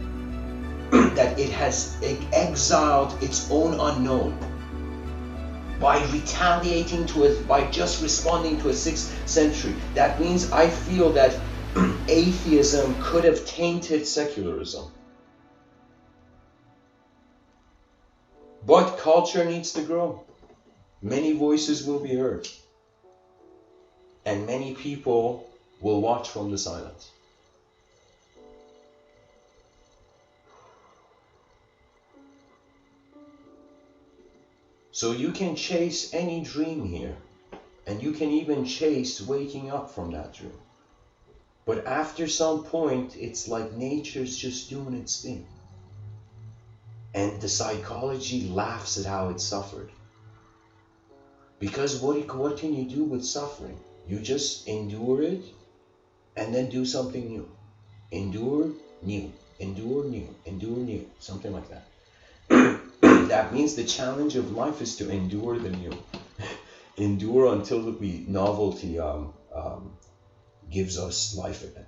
Speaker 1: that it has exiled its own unknown by retaliating to it, by just responding to a 6th century. That means I feel that atheism could have tainted secularism. But culture needs to grow. Many voices will be heard. And many people will watch from the silence. So you can chase any dream here, and you can even chase waking up from that dream. But after some point, it's like nature's just doing its thing. And the psychology laughs at how it suffered. Because what can you do with suffering? You just endure it, and then do something new. Endure new, endure new, endure new, something like that. That means the challenge of life is to endure the new. Endure until the novelty gives us life again.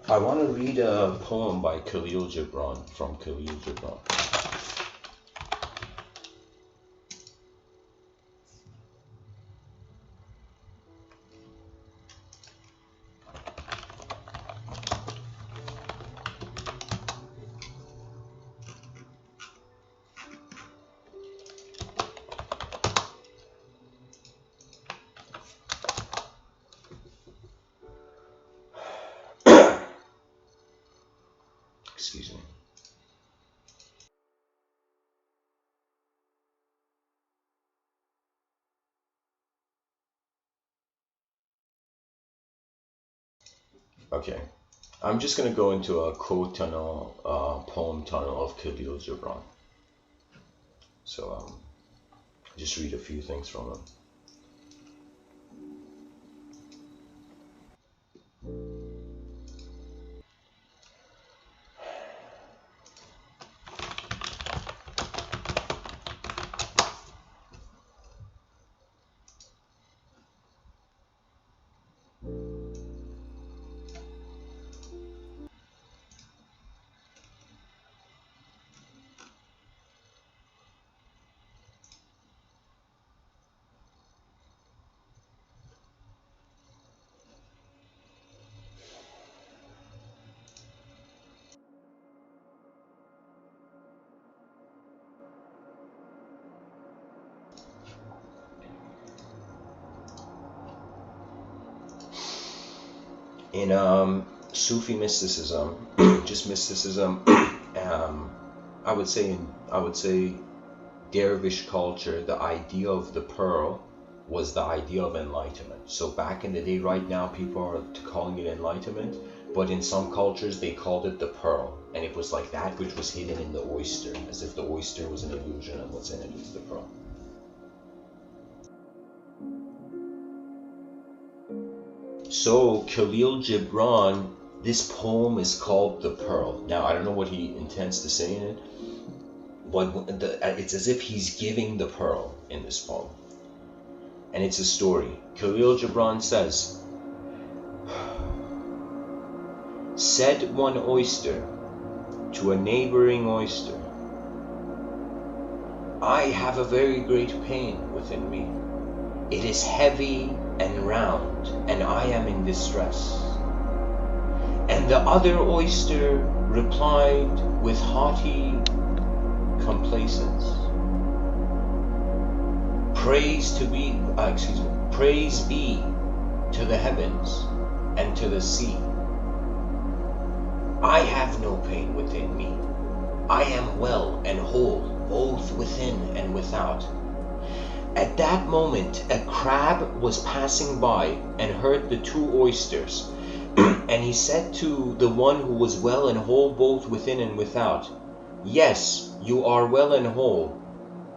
Speaker 1: I want to read a poem by Khalil Gibran, from Khalil Gibran. Excuse me. Okay, I'm just going to go into a quote tunnel, poem tunnel of Khalil Gibran. So just read a few things from him. In Sufi mysticism, just mysticism, I would say dervish culture, the idea of the pearl was the idea of enlightenment. So back in the day, right now people are calling it enlightenment, but in some cultures they called it the pearl, and it was like that which was hidden in the oyster, as if the oyster was an illusion and what's in it is the pearl. So Khalil Gibran, this poem is called The Pearl. Now I don't know what he intends to say in it, but it's as if he's giving the pearl in this poem. And it's a story. Khalil Gibran says, said one oyster to a neighboring oyster, I have a very great pain within me. It is heavy and round, and I am in distress. And the other oyster replied with haughty complacence, praise be to the heavens and to the sea. I have no pain within me. I am well and whole, both within and without. At that moment, a crab was passing by and heard the two oysters, and he said to the one who was well and whole both within and without, yes, you are well and whole,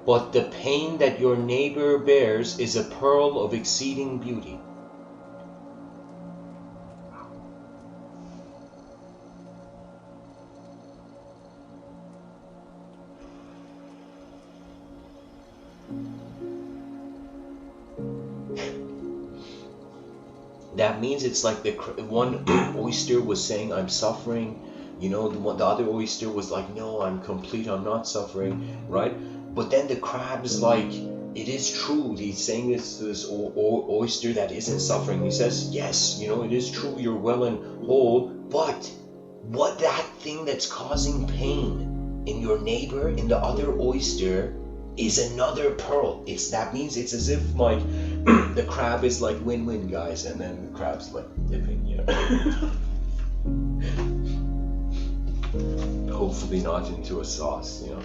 Speaker 1: but the pain that your neighbor bears is a pearl of exceeding beauty. That means it's like the one oyster was saying, I'm suffering. You know, the other oyster was like, no, I'm complete, I'm not suffering, right? But then the crab is like, it is true. He's saying this to this oyster that isn't suffering. He says, yes, you know, it is true, you're well and whole, but what that thing that's causing pain in your neighbor, in the other oyster, is another pearl. That means it's as if like the crab is like win-win, guys, and then the crab's like dipping, you know. Hopefully not into a sauce, you know.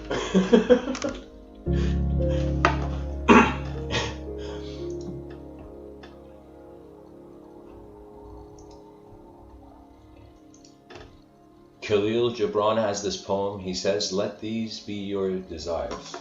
Speaker 1: Khalil Gibran has this poem. He says, let these be your desires.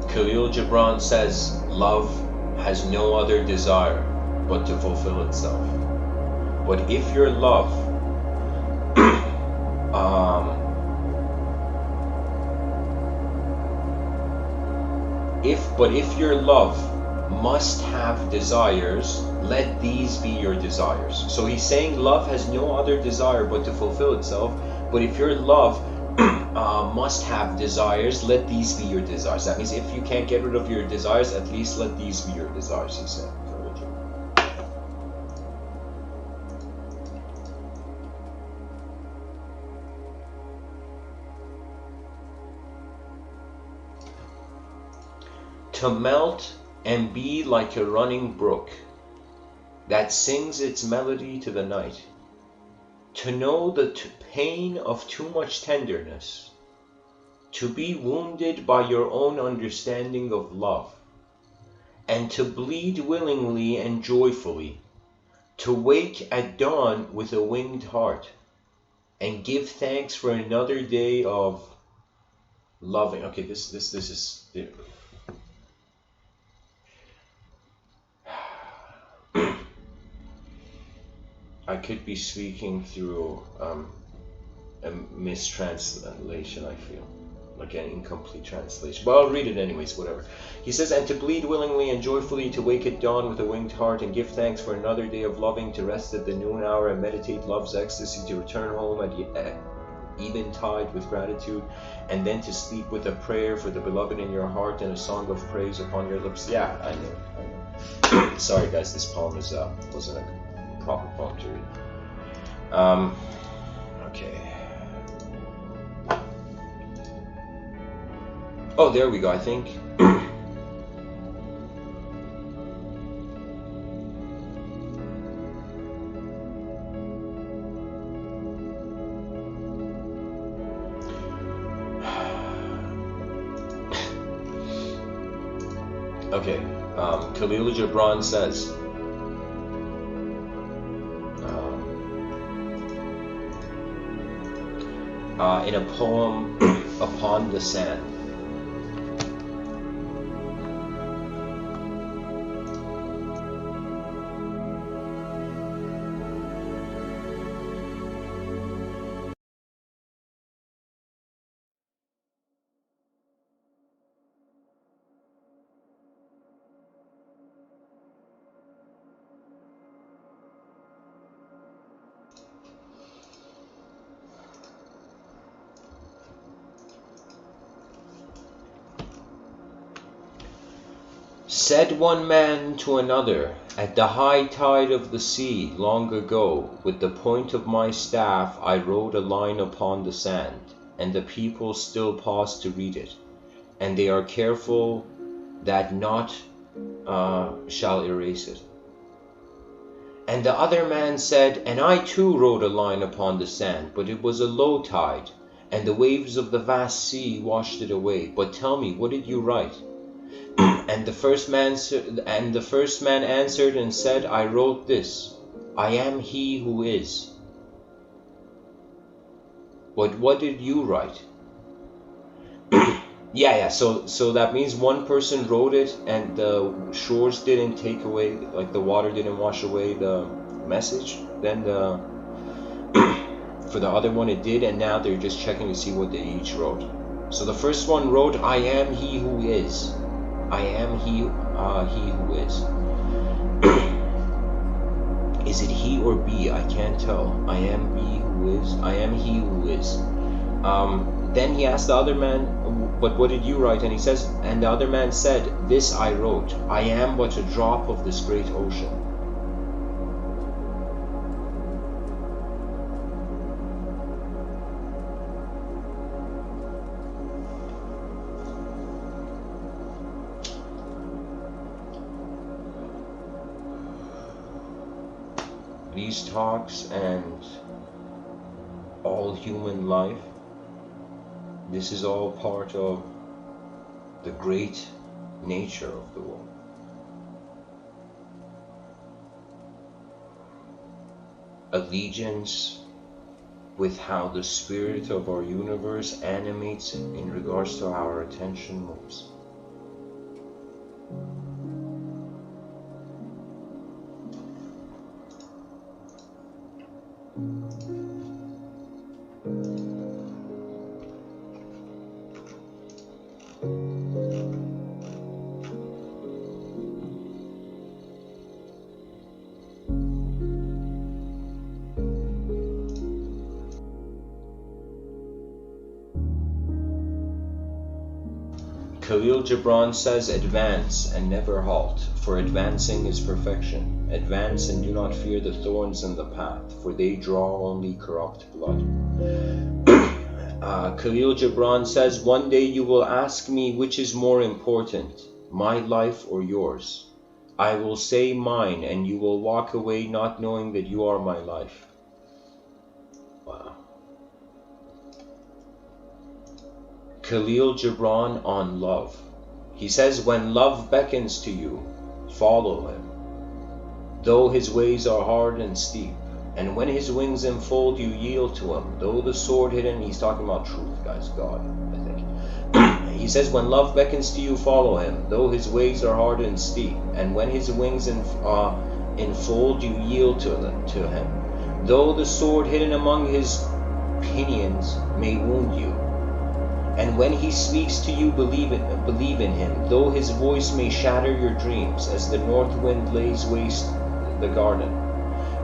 Speaker 1: Khalil Gibran says, love has no other desire but to fulfill itself. But if your love if your love must have desires, let these be your desires. So he's saying love has no other desire but to fulfill itself. But if your love must have desires, let these be your desires. That means if you can't get rid of your desires, at least let these be your desires, he said. To melt and be like a running brook that sings its melody to the night. To know the pain of too much tenderness. To be wounded by your own understanding of love, and to bleed willingly and joyfully, to wake at dawn with a winged heart, and give thanks for another day of loving. Okay, this is. I could be speaking through a mistranslation, I feel. Like an incomplete translation. But I'll read it anyways, whatever. He says, and to bleed willingly and joyfully, to wake at dawn with a winged heart, and give thanks for another day of loving, to rest at the noon hour and meditate love's ecstasy, to return home eventide with gratitude, and then to sleep with a prayer for the beloved in your heart and a song of praise upon your lips. Yeah, I know. Sorry guys, this poem is wasn't a proper poem to read. Okay. Oh, there we go, I think. Okay, Khalil Gibran says, in a poem, Upon the Sand. Said one man to another, at the high tide of the sea, long ago, with the point of my staff I wrote a line upon the sand, and the people still pause to read it, and they are careful that naught shall erase it. And the other man said, and I too wrote a line upon the sand, but it was a low tide, and the waves of the vast sea washed it away. But tell me, what did you write? And the first man answered and said, I wrote this, I am he who is. But what did you write? Yeah, so that means one person wrote it and the shores didn't take away, like the water didn't wash away the message. Then for the other one it did, and now they're just checking to see what they each wrote. So the first one wrote, I am he who is. I am he who is. Is it he or be? I can't tell. I am he who is. I am he who is. Then he asked the other man, but what did you write? And he says, and the other man said, this I wrote. I am but a drop of this great ocean. These talks and all human life, this is all part of the great nature of the world. Allegiance with how the spirit of our universe animates in regards to our attention moves. Khalil Gibran says, advance and never halt, for advancing is perfection. Advance and do not fear the thorns in the path, for they draw only corrupt blood. Khalil Gibran says, one day you will ask me which is more important, my life or yours. I will say mine, and you will walk away not knowing that you are my life. Wow. Khalil Gibran on love. He says, when love beckons to you, follow him, though his ways are hard and steep, and when his wings enfold you, yield to him, though the sword hidden. He's talking about truth, guys, God, I think. He says, when love beckons to you, follow him, though his ways are hard and steep, and when his wings enfold you, yield to him, though the sword hidden among his pinions may wound you. And when he speaks to you, believe in him, though his voice may shatter your dreams, as the north wind lays waste the garden.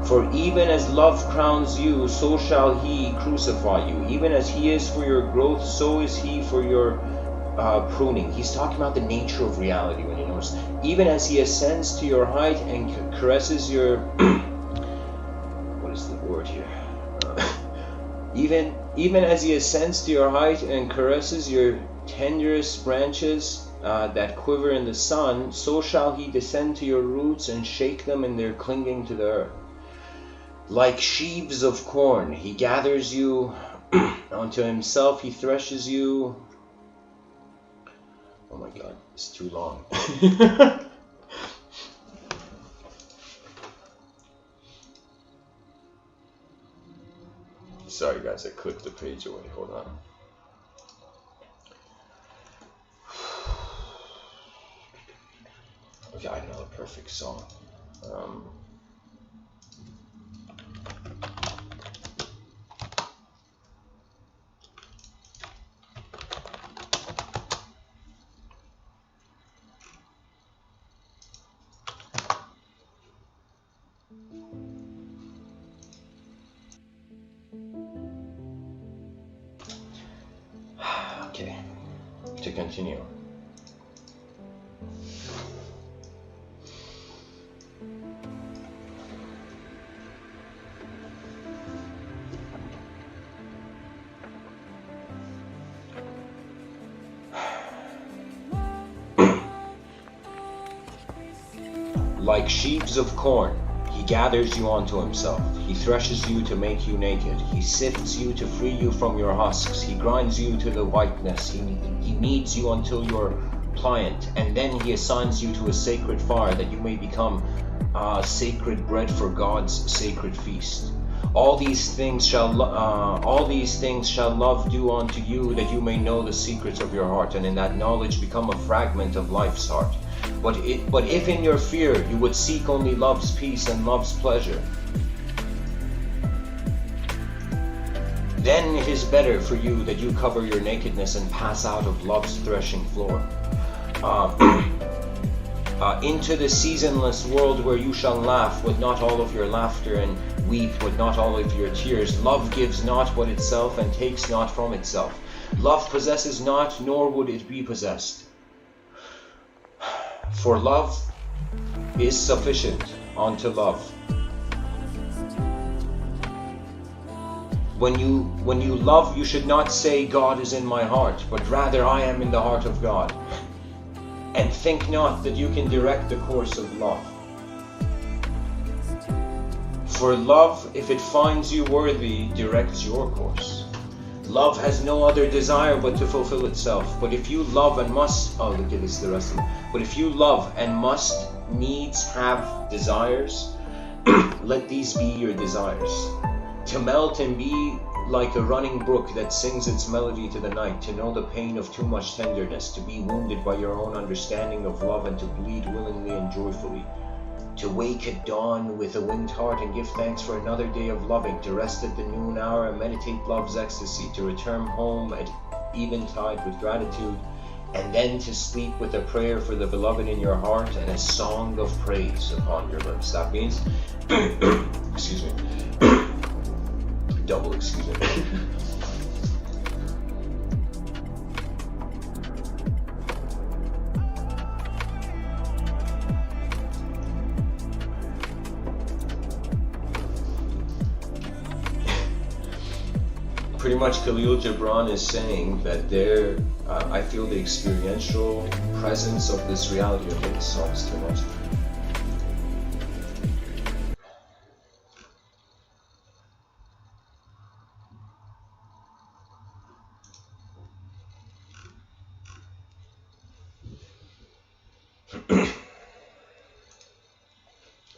Speaker 1: For even as love crowns you, so shall he crucify you. Even as he is for your growth, so is he for your pruning. He's talking about the nature of reality when you notice. Even as he ascends to your height and caresses your what is the word here? Even as he ascends to your height and caresses your tenderest branches that quiver in the sun, so shall he descend to your roots and shake them in their clinging to the earth. Like sheaves of corn, he gathers you unto himself, he threshes you. Oh my god, it's too long. Sorry guys, I clicked the page away, hold on. Okay, I know the perfect song. Okay, to continue. Like sheaves of corn, he gathers you unto himself. He threshes you to make you naked. He sifts you to free you from your husks. He grinds you to the whiteness. He kneads you until you're pliant. And then he assigns you to a sacred fire that you may become sacred bread for God's sacred feast. All these things shall love do unto you, that you may know the secrets of your heart, and in that knowledge become a fragment of life's heart. But if in your fear you would seek only love's peace and love's pleasure, then it is better for you that you cover your nakedness and pass out of love's threshing floor. Into the seasonless world where you shall laugh with not all of your laughter and weep with not all of your tears. Love gives not but itself and takes not from itself. Love possesses not, nor would it be possessed. For love is sufficient unto love. When you love, you should not say God is in my heart, but rather I am in the heart of God. And think not that you can direct the course of love. For love, if it finds you worthy, directs your course. Love has no other desire but to fulfill itself. But if you love and must, oh look at this, the rest of it. But if you love and must needs have desires, let these be your desires. To melt and be like a running brook that sings its melody to the night, to know the pain of too much tenderness, to be wounded by your own understanding of love, and to bleed willingly and joyfully. To wake at dawn with a winged heart and give thanks for another day of loving, to rest at the noon hour and meditate love's ecstasy, to return home at eventide with gratitude, and then to sleep with a prayer for the beloved in your heart and a song of praise upon your lips. That means, excuse me, double excuse me. Pretty much Khalil Gibran is saying that I feel the experiential presence of this reality. Okay, this song's too much.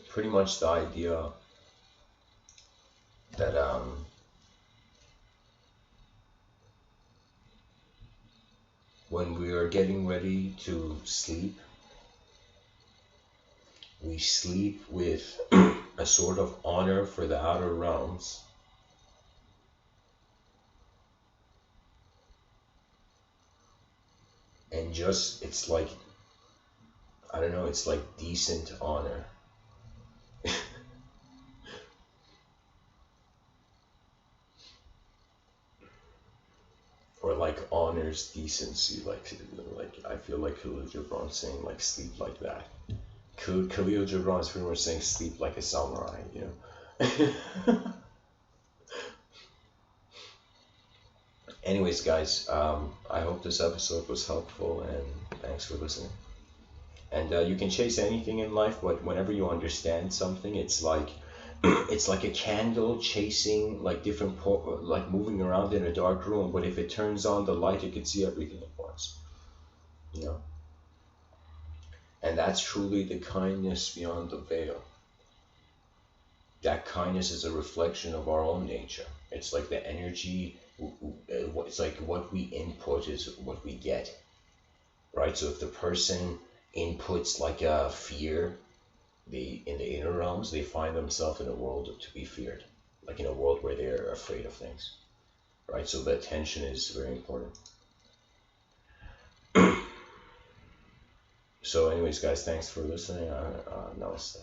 Speaker 1: Pretty much the idea that when we are getting ready to sleep, we sleep with a sort of honor for the outer realms. And just, it's like, I don't know, it's like decent honor. or like honors decency, like I feel like Khalil Gibran saying like sleep like that. Khalil Gibran is pretty much saying sleep like a samurai, you know. Anyways, guys, I hope this episode was helpful, and thanks for listening. And you can chase anything in life, but whenever you understand something, it's like it's like a candle chasing like different like moving around in a dark room. But if it turns on the light, you can see everything at once. You know, and that's truly the kindness beyond the veil. That kindness is a reflection of our own nature. It's like the energy. It's like what we input is what we get, right? So if the person inputs like a fear, in the inner realms, they find themselves in a world to be feared, like in a world where they're afraid of things, right? So the attention is very important. So anyways, guys, thanks for listening. Namaste.